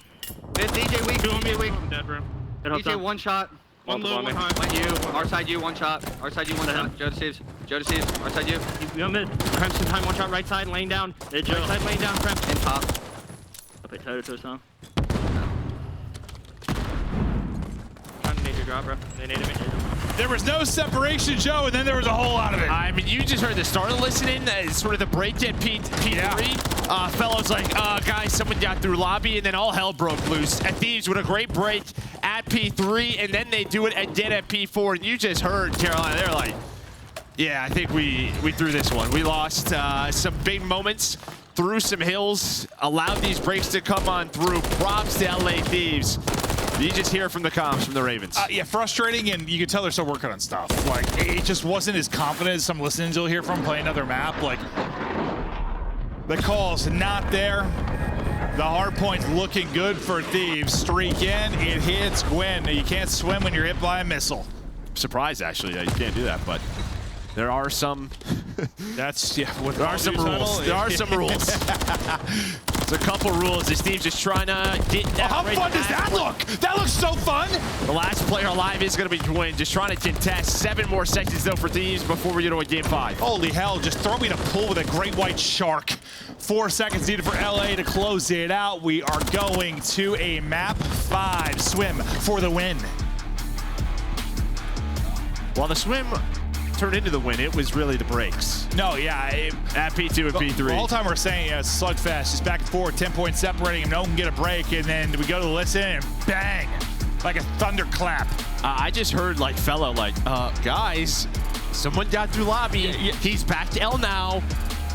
Mid DJ weak.
I'm dead, bro.
DJ one shot.
One low, one high.
Went you. Our side you, one shot. Our side you, one shot. Joe deceives. Our side you.
We got mid. Cramp's in time, one shot right side, laying down. Right side, laying down, Cramp.
In top.
Up it tighter to us now. Trying to nade your drop, bro. They naded me.
There was no separation, Joe, and then there was a whole lot of it.
I mean, you just heard the start of listening, sort of the break at P3.
Yeah.
Fellows like, guys, someone got through lobby, and then all hell broke loose. At Thieves with a great break at P3, and then they do it again at P4. And you just heard Carolina, they're like, yeah, I think we threw this one. We lost some big moments, through some hills, allowed these breaks to come on through. Props to LA Thieves. You just hear from the comms from the Ravens.
Yeah, frustrating, and you can tell they're still working on stuff. Like, it just wasn't as confident as some listeners you'll hear from playing another map. Like, the call's not there. The hard point's looking good for Thieves. Streak in, it hits Gwen. You can't swim when you're hit by a missile.
Surprised, actually, you can't do that, but there are some.
That's, yeah.
There are some rules. There are some rules. There's a couple rules. This team's just trying to get that.
How fun does that look? That looks so fun.
The last player alive is going to be Gwen, just trying to contest. 7 more seconds, though, for Thieves before we get to a game 5.
Holy hell, just throw me in a pool with a great white shark. 4 seconds needed for LA to close it out. We are going to a map 5 swim for the win.
While the swim turned into the win, it was really the breaks.
No, yeah.
At P2 and P3.
The whole time we're saying, yeah, it's slugfest, just back and forth, 10 points separating him, no one can get a break, and then we go to listen, and bang, like a thunderclap.
I just heard, like, fellow, like, guys, someone got through lobby. He's back to L now.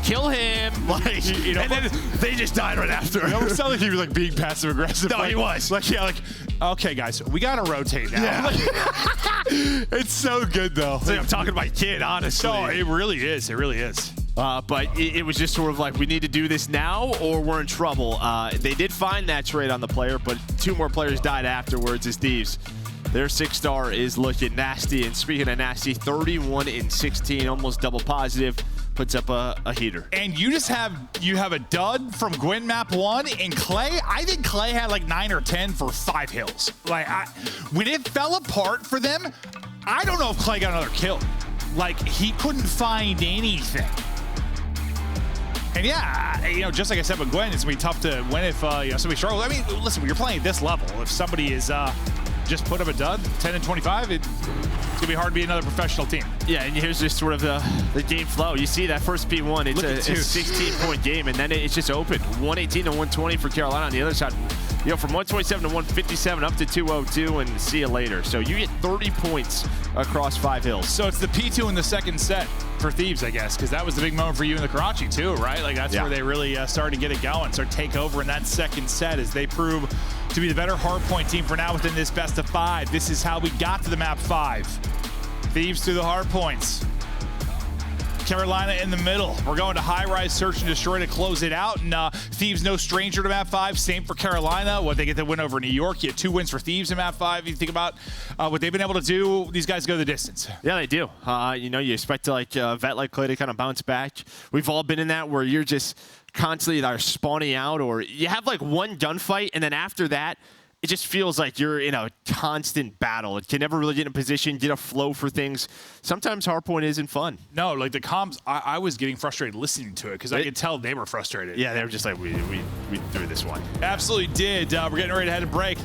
Kill him. Like,
you know,
and then they just died right after.
No, it sounded like he was like being passive aggressive.
No, he was.
Like, yeah, like, okay, guys, we gotta rotate now.
Yeah.
It's so good though.
It's like I'm talking to my kid, honestly.
No, it really is. It really is.
But it was just sort of like, we need to do this now or we're in trouble. They did find that trade on the player, but 2 more players died afterwards as Thieves. Their 6-star is looking nasty. And speaking of nasty, 31 and 16, almost double positive. Puts up a heater.
And you just have a dud from Gwen map 1 and Clay. I think Clay had like 9 or 10 for 5 hills. Like, when it fell apart for them, I don't know if Clay got another kill. Like, he couldn't find anything. And yeah, you know, just like I said with Gwen, it's gonna be tough to win if you know, somebody struggles. I mean, listen, when you're playing at this level, if somebody is just put up a dud, 10 and 25, it's gonna be hard to be another professional team.
Yeah, and here's just sort of the game flow. You see that first P1, it's a 16-point game, and then it's just open. 118 to 120 for Carolina on the other side. You know, from 127 to 157 up to 202, and see you later. So you get 30 points across 5 hills.
So it's the P2 in the second set for Thieves, I guess, because that was the big moment for you in the Karachi too, right? Like, that's where they really started to get it going, start take over in that second set as they prove to be the better hardpoint team for now within this best of 5. This is how we got to the map 5. Thieves through the hard points. North Carolina in the middle. We're going to high-rise search and destroy to close it out. And Thieves no stranger to map 5. Same for Carolina. What they get the win over New York. You had 2 wins for Thieves in map 5. You think about what they've been able to do. These guys go the distance.
Yeah, they do. You know, you expect like vet like Clay to kind of bounce back. We've all been in that where you're just constantly either spawning out or you have like one gunfight and then after that, it just feels like you're in a constant battle. You can never really get in a position, get a flow for things. Sometimes hardpoint isn't fun.
No, like the comms, I was getting frustrated listening to it because I could tell they were frustrated.
Yeah, they were just like, we threw this one.
Absolutely did. We're getting ready to head a break.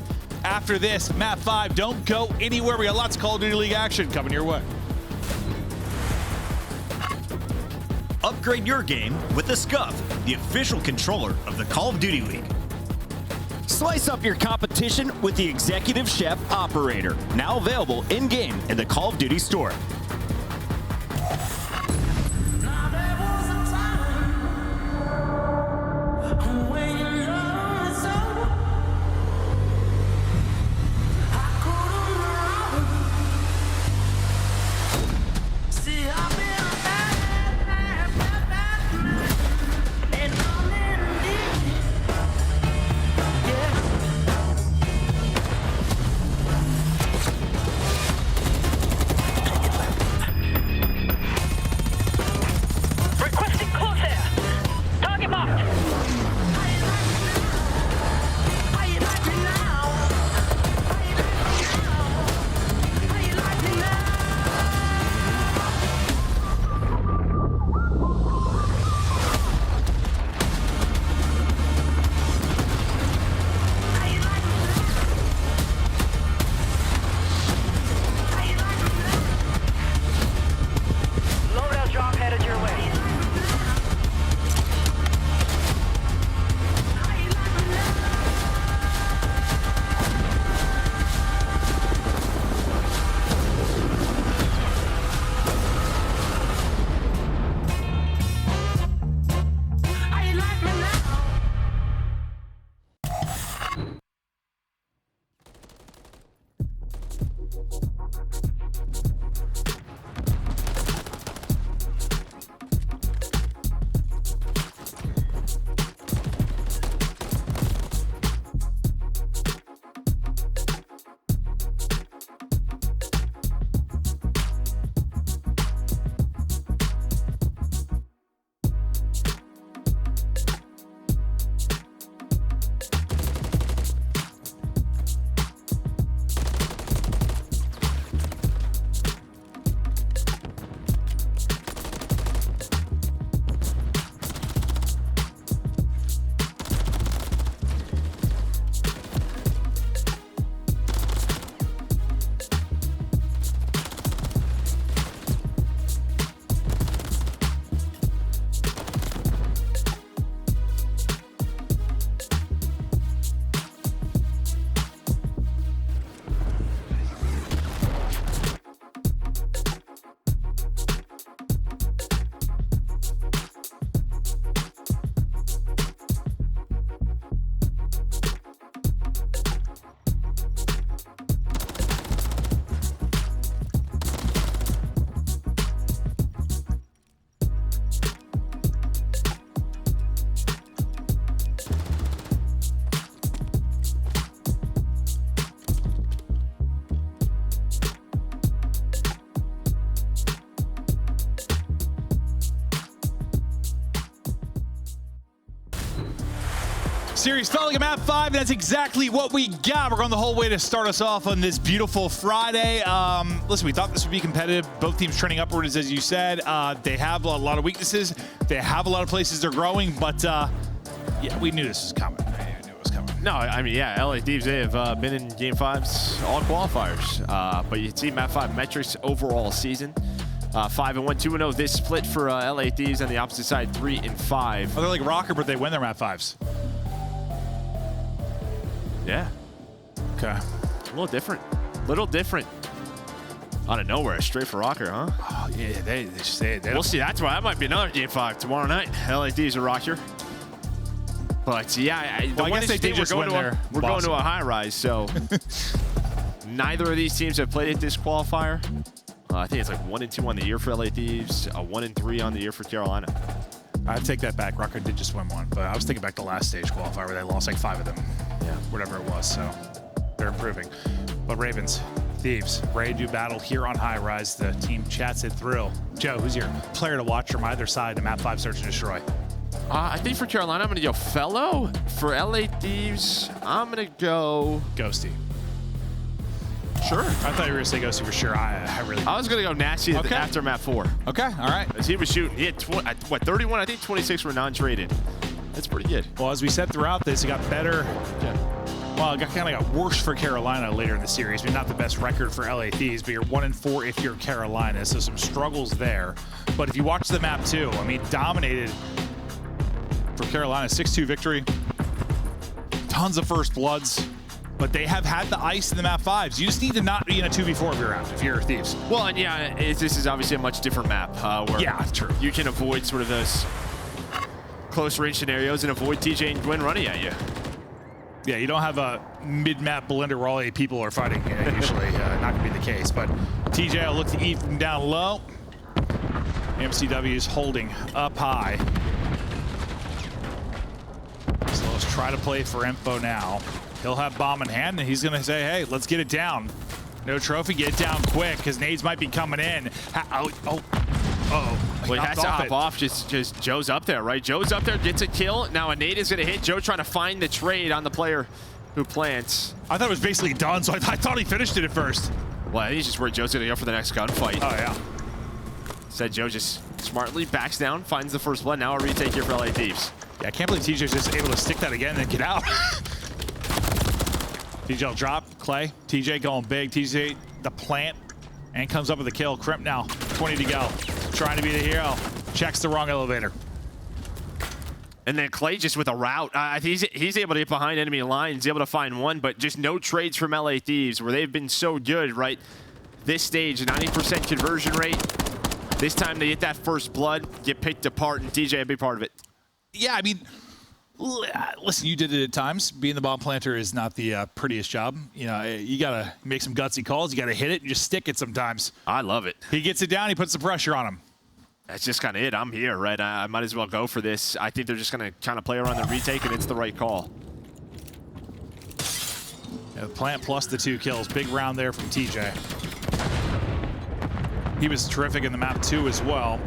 After this, map 5, don't go anywhere. We got lots of Call of Duty League action coming your way.
Upgrade your game with the Scuff, the official controller of the Call of Duty League.
Slice up your competition with the Executive Chef Operator, now available in-game in the Call of Duty store.
Series falling at map 5, and that's exactly what we got. We're going the whole way to start us off on this beautiful Friday. Listen, we thought this would be competitive. Both teams trending upwards, as you said. They have a lot of weaknesses. They have a lot of places they're growing, but yeah, we knew this was coming. I knew it was coming.
No, I mean, yeah, LA Thieves, they have been in Game 5s, all qualifiers. But you can see map 5 metrics overall season. 5-1, 2-0 this split for LA Thieves, on the opposite side, 3-5.
Oh, they're like Rocker, but they win their map 5s.
Yeah.
Okay.
A little different. Little different. Out of nowhere, straight for Rocker, huh?
Oh, yeah, they
We'll see. That's why that might be another Game 5 tomorrow night. LA Thieves are Rocker. But yeah,
well, I guess they did just win their
we're going to a high rise, so neither of these teams have played at this qualifier. I think it's like 1-2 on the year for LA Thieves, 1-3 on the year for Carolina.
I take that back. Rucker did just win one, but I was thinking back to last stage qualifier where they lost like 5 of them. Yeah, whatever it was. So they're improving. But Ravens, Thieves, ready to do battle here on High Rise. The team chats it through. Joe, who's your player to watch from either side to map 5 search and destroy?
I think for Carolina, I'm going to go Fellow. For LA Thieves, I'm going to go
Ghosty.
Sure.
I thought you were going to say Ghosty for sure. I
was going to go Nasty after map 4.
Okay, all right.
As he was shooting, he had 31, I think 26 were non-traded. That's pretty good.
Well, as we said throughout this, it got better.
Yeah.
Well, it kind of got worse for Carolina later in the series. I mean, not the best record for LA Thieves, but you're 1-4 if you're Carolina. So some struggles there. But if you watch the map too, I mean, dominated for Carolina, 6-2 victory. Tons of first bloods. But they have had the ice in the map 5s. You just need to not be in a 2v4 if you're out, if you're Thieves.
Well, and yeah, this is obviously a much different map where
true.
You can avoid sort of those close range scenarios and avoid TJ and Gwen running at you.
Yeah, you don't have a mid-map blender where all 8 people are fighting. Usually not going to be the case. But TJ will look to eat from down low. MCW is holding up high. So let's try to play for info now. He'll have bomb in hand, and he's going to say, hey, let's get it down. No trophy, get it down quick, because nades might be coming in.
Well, he has to hop off. Just Joe's up there, right? Joe's up there, gets a kill. Now a nade is going to hit. Joe trying to find the trade on the player who plants.
I thought it was basically done, so I thought he finished it at first.
Well, I think he's just where Joe's going to go for the next gunfight.
Oh, yeah.
Said Joe just smartly backs down, finds the first blood. Now a retake here for LA Thieves.
Yeah, I can't believe TJ's just able to stick that again and get out. TJ will drop, Clay. TJ going big. TJ, the plant, and comes up with a kill. Crimp now, 20 to go. Trying to be the hero. Checks the wrong elevator.
And then Clay just with a route. He's able to get behind enemy lines, able to find one, but just no trades from LA Thieves where they've been so good, right? This stage, 90% conversion rate. This time they get that first blood, get picked apart, and TJ a big part of it.
Yeah, I mean, listen, you did it at times. Being the bomb planter is not the prettiest job. You know, you got to make some gutsy calls. You got to hit it and just stick it sometimes.
I love it.
He gets it down. He puts the pressure on him.
That's just kind of it. I'm here, right? I might as well go for this. I think they're just going to kind of play around the retake, and it's the right call.
Yeah, the plant plus the 2 kills. Big round there from TJ. He was terrific in the map 2 as well.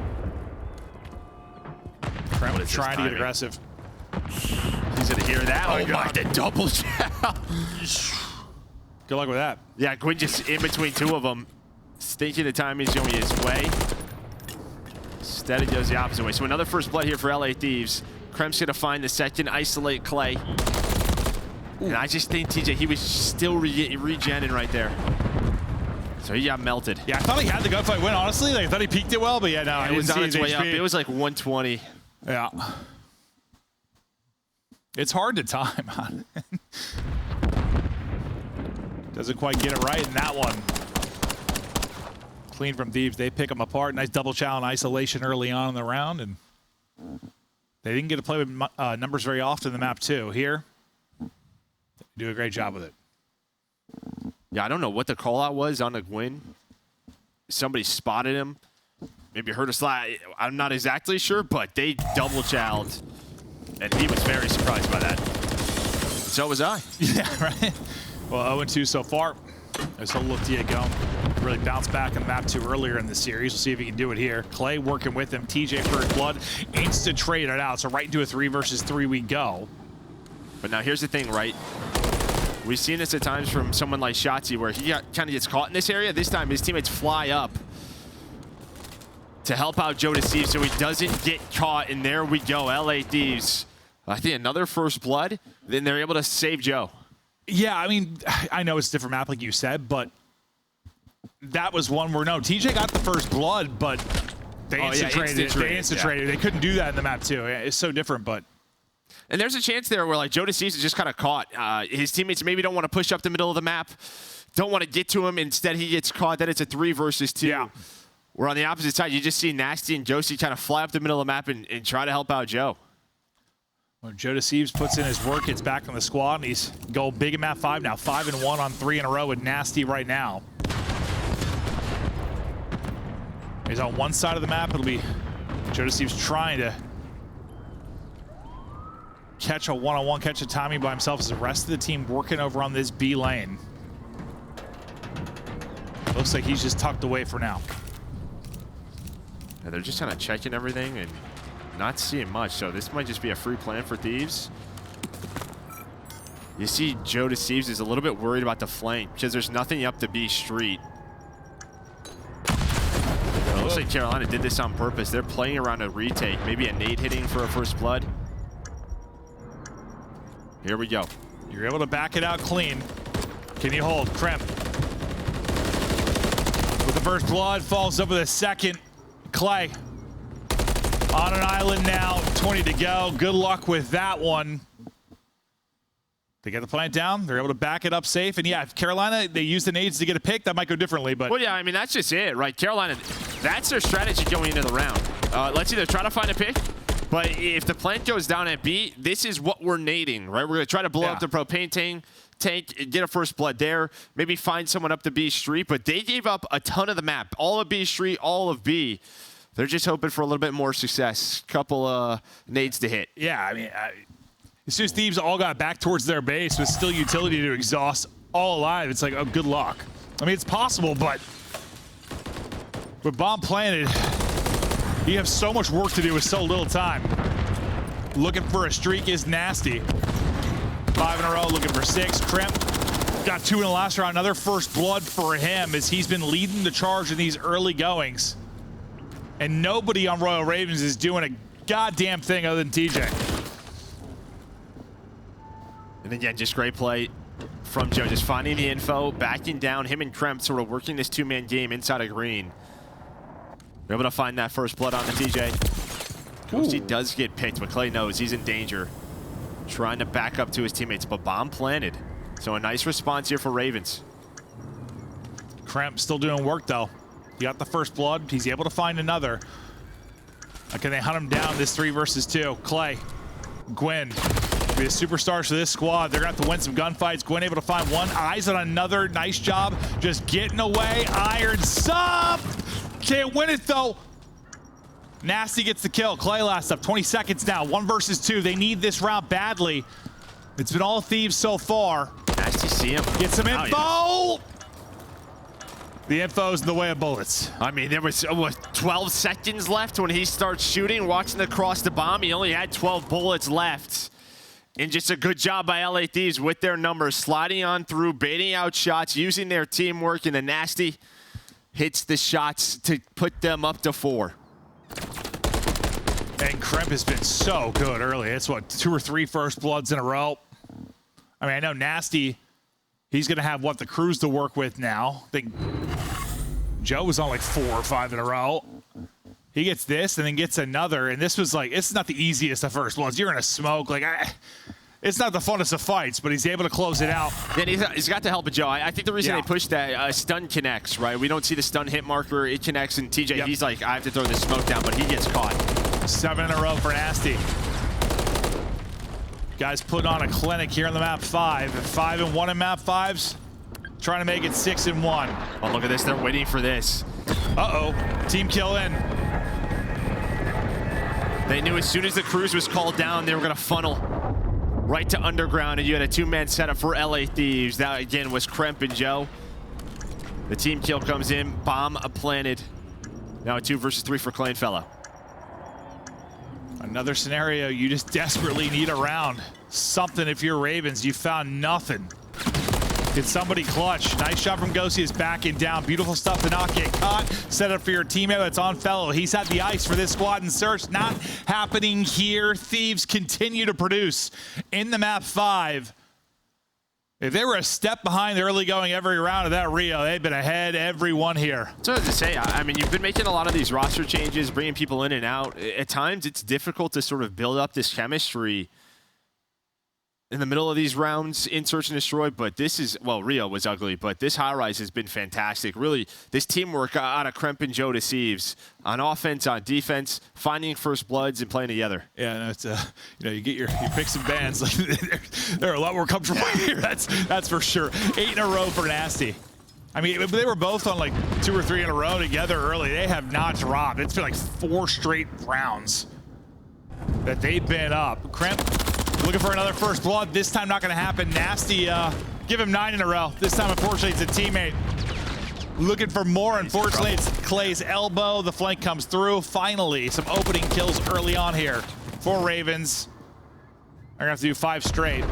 Trent trying to get aggressive.
He's going to hear that. Oh, my, the double shot.
Good luck with that.
Yeah, Quinn just in between 2 of them. Thinking the timing's going his way. Instead, it goes the opposite way. So another first blood here for LA Thieves. Krem's going to find the second, isolate Clay. Ooh. And I just think, TJ, he was still regenning right there. So he got melted.
Yeah, I thought he had the gunfight win, honestly. Like, I thought he peaked it well, but yeah, no, I
it was
didn't
on its
see
way
his
up.
HP.
It was like 120.
Yeah. It's hard to time on. Doesn't quite get it right in that one. Clean from Thieves. They pick them apart. Nice double chow and isolation early on in the round, and they didn't get to play with numbers very often in the map too. Here, they do a great job with it.
Yeah, I don't know what the call out was on the win. Somebody spotted him. Maybe heard a slide. I'm not exactly sure, but they double chowed, and he was very surprised by that. So was I.
Yeah, right. Well, 0-2 so far. As he'll look to get going. Really bounced back in map 2 earlier in the series. We'll see if he can do it here. Clay working with him. TJ first blood. Instant trade it out. So right into a 3 versus 3 we go.
But now here's the thing, right? We've seen this at times from someone like Shotzi where he kind of gets caught in this area. This time his teammates fly up to help out Joe Deceive so he doesn't get caught. And there we go, LA Thieves. I think another first blood. Then they're able to save Joe.
Yeah, I mean, I know it's a different map like you said, but that was one where, no, TJ got the first blood, but they instant traded. They couldn't do that in the map too. It's so different, but.
And there's a chance there where like Joe Deceive is just kind of caught. His teammates maybe don't want to push up the middle of the map, don't want to get to him. Instead, he gets caught. Then it's a 3 versus 2. Yeah. We're on the opposite side. You just see Nasty and Josie kind of fly up the middle of the map and try to help out Joe.
Well, Joe Deceives puts in his work, gets back on the squad, and he's going big in map 5 now. 5-1 on 3 in a row with Nasty right now. He's on one side of the map. It'll be Joe Deceives trying to catch a one-on-one, catch a timing by himself as the rest of the team working over on this B lane. Looks like he's just tucked away for now.
Yeah, they're just kind of checking everything and not seeing much, so this might just be a free plan for Thieves. You see Joe Deceives is a little bit worried about the flank because there's nothing up to B Street. It looks like Carolina did this on purpose. They're playing around a retake, maybe a nade hitting for a first blood. Here we go.
You're able to back it out clean. Can you hold? Kremp. With the first blood, falls up with a second. Clay. On an island now, 20 to go. Good luck with that one. They get the plant down. They're able to back it up safe. And yeah, if Carolina, they use the nades to get a pick, that might go differently. But
well, yeah, I mean, that's just it, right? Carolina, that's their strategy going into the round. Let's either try to find a pick, but if the plant goes down at B, this is what we're nading, right? We're going to try to blow up the propane tank, get a first blood there, maybe find someone up to B Street, but they gave up a ton of the map. All of B Street, all of B. They're just hoping for a little bit more success. Couple nades to hit.
Yeah, I mean, as soon as Thieves all got back towards their base with still utility to exhaust all alive, it's like, oh, good luck. I mean, it's possible, but with bomb planted, you have so much work to do with so little time. Looking for a streak is nasty. 5 in a row, looking for 6. Kremp got 2 in the last round. Another first blood for him as he's been leading the charge in these early goings. And nobody on Royal Ravens is doing a goddamn thing other than TJ.
And again, just great play from Joe, just finding the info, backing down, him and Kremp sort of working this two-man game inside of green. They're able to find that first blood on the TJ. Ghosty does get picked, but Clay knows he's in danger. Trying to back up to his teammates, but bomb planted. So a nice response here for Ravens.
Kremp still doing work, though. He got the first blood. He's able to find another. Can they hunt him down this 3 versus 2? Clay, Gwyn, be the superstars for this squad. They're going to have to win some gunfights. Gwyn able to find one. Eyes on another. Nice job just getting away. Iron sub. Can't win it, though. Nasty gets the kill. Clay last up. 20 seconds now. 1 versus 2. They need this round badly. It's been all Thieves so far.
Nasty see him.
Get some info.
Oh, yeah.
The info's in the way of bullets.
I mean, there was 12 seconds left when he starts shooting, watching across the bomb. He only had 12 bullets left. And just a good job by LA Thieves with their numbers, sliding on through, baiting out shots, using their teamwork, and the Nasty hits the shots to put them up to 4.
And Kremp has been so good early. It's what, 2 or 3 first bloods in a row. I mean, I know Nasty, he's going to have what, the crews to work with now. I think Joe was on like 4 or 5 in a row. He gets this and then gets another. And this was like, it's not the easiest of first bloods. You're in a smoke. Like, it's not the funnest of fights, but he's able to close it out.
Then he's got to help it, Joe. I think the reason they pushed that, stun connects, right? We don't see the stun hit marker. It connects, and TJ, he's like, I have to throw this smoke down, but he gets caught.
7 in a row for Nasty. Guys putting on a clinic here on the map 5. 5 and 1 in map 5s. Trying to make it 6 and 1.
Oh, look at this. They're waiting for this.
Uh-oh. Team kill in.
They knew as soon as the cruise was called down, they were going to funnel right to underground, and you had a 2-man setup for LA Thieves. That, again, was Kremp and Joe. The team kill comes in. Bomb planted. Now a 2 versus 3 for Kleinfellow.
Another scenario, you just desperately need a round. Something if you're Ravens. You found nothing. Did somebody clutch? Nice shot from Ghosty is backing down. Beautiful stuff to not get caught. Set up for your teammate that's on Fellow. He's had the ice for this squad and search. Not happening here. Thieves continue to produce in the map 5. If they were a step behind the early going every round of that Rio, they've been ahead everyone here.
So to say, I mean, you've been making a lot of these roster changes, bringing people in and out. At times, it's difficult to sort of build up this chemistry in the middle of these rounds in Search and Destroy, but this is, well, Rio was ugly, but this high-rise has been fantastic. Really, this teamwork out of Kremp and Joe Deceives on offense, on defense, finding first bloods and playing together.
Yeah, no, it's you know, you get your picks and bands. Like they're a lot more comfortable here. That's for sure. 8 in a row for Nasty. I mean, they were both on like 2 or 3 in a row together early. They have not dropped. It's been like 4 straight rounds that they've been up. Crimp looking for another first blood. This time not going to happen. Nasty, give him 9 in a row. This time, unfortunately, it's a teammate. Looking for more. Unfortunately, it's Clay's elbow. The flank comes through. Finally, some opening kills early on here for Ravens. They're going to have to do 5 straight.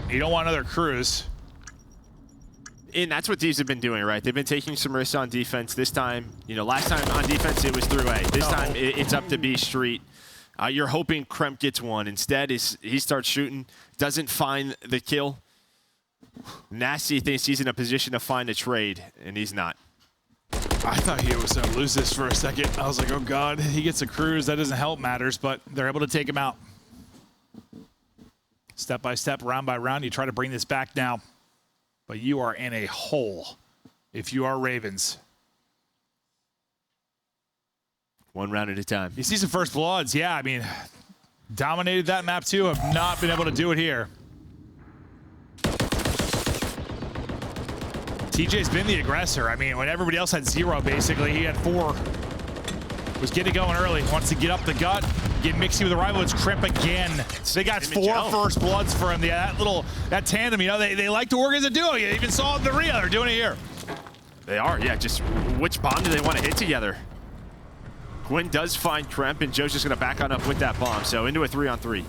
You don't want another cruise.
And that's what these have been doing, right? They've been taking some risks on defense. This time, you know, last time on defense, it was through A. This time, it's up to B Street. You're hoping Kremp gets one. Instead, he starts shooting, doesn't find the kill. Nasty thinks he's in a position to find a trade, and he's not.
I thought he was going to lose this for a second. I was like, oh, God, he gets a cruise. That doesn't help matters, but they're able to take him out. Step by step, round by round, you try to bring this back now. But you are in a hole if you are Ravens.
One round at a time.
You see some first bloods. Yeah, I mean, dominated that map too. Have not been able to do it here. TJ's been the aggressor. I mean, when everybody else had 0, basically, he had 4. Was getting going early. Wants to get up the gut. Get mixy with the rival. It's Crimp again. They got 4 first bloods for him. Yeah, that tandem, you know, they like to work as a duo. You even saw it in the Rio. They're doing it here.
They are, yeah. Just which bomb do they want to hit together? Gwyn does find Crimp, and Joe's just going to back on up with that bomb. So into a 3-on-3.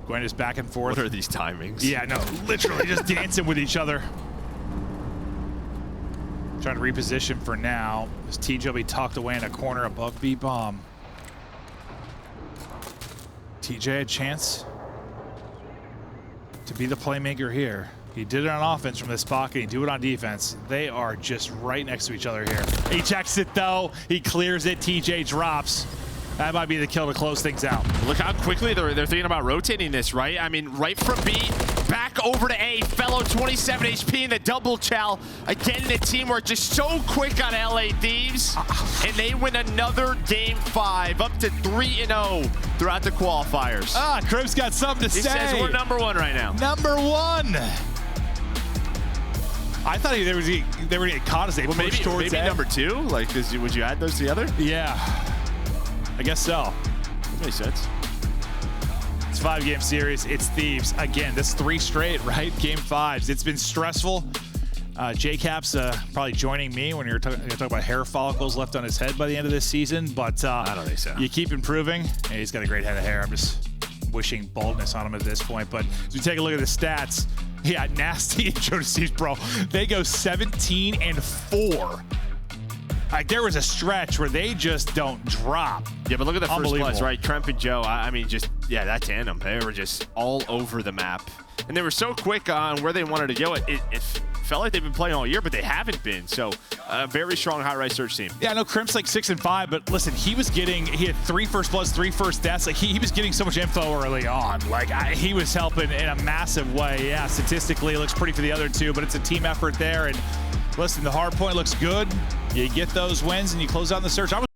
Gwyn is back and forth.
What are these timings?
Yeah, no, literally just dancing with each other. Trying to reposition for now. As TJ will be tucked away in a corner above B-bomb. TJ a chance to be the playmaker here. He did it on offense from this spot. Can he do it on defense? They are just right next to each other here. He checks it though. He clears it. TJ drops. That might be the kill to close things out.
Look how quickly they're thinking about rotating this, right? I mean, right from B, back over to A. Fellow 27 HP in the double chow. Again, the teamwork just so quick on LA Thieves. And they win another Game 5, up to 3-0 throughout the qualifiers.
Crimp's got something to say.
He says we're #1 right now.
#1. I thought they were going to get caught as they pushed towards
maybe
A.
#2? Like, would you add those together?
Yeah. I guess so.
Makes sense.
It's a 5-game series. It's Thieves. Again, that's 3 straight, right? Game 5s. It's been stressful. J-Cap's probably joining me when you're talking about hair follicles left on his head by the end of this season, but
I don't think so.
You keep improving. And he's got a great head of hair. I'm just wishing baldness on him at this point. But as we take a look at the stats, yeah, Nasty and Jodeci's, bro, they go 17-4. Like, there was a stretch where they just don't drop.
Yeah, but look at the first bloods, right? Tremp and Joe, I mean, just, yeah, that tandem. They were just all over the map. And they were so quick on where they wanted to go. It felt like they've been playing all year, but they haven't been. So, a very strong high-rise search team.
Yeah, I know Crimp's like 6-5, but listen, he had 3 first bloods, 3 first deaths. Like, he was getting so much info early on. Like, he was helping in a massive way. Yeah, statistically, it looks pretty for the other 2, but it's a team effort there. And listen, the hard point looks good. You get those wins and you close out the search.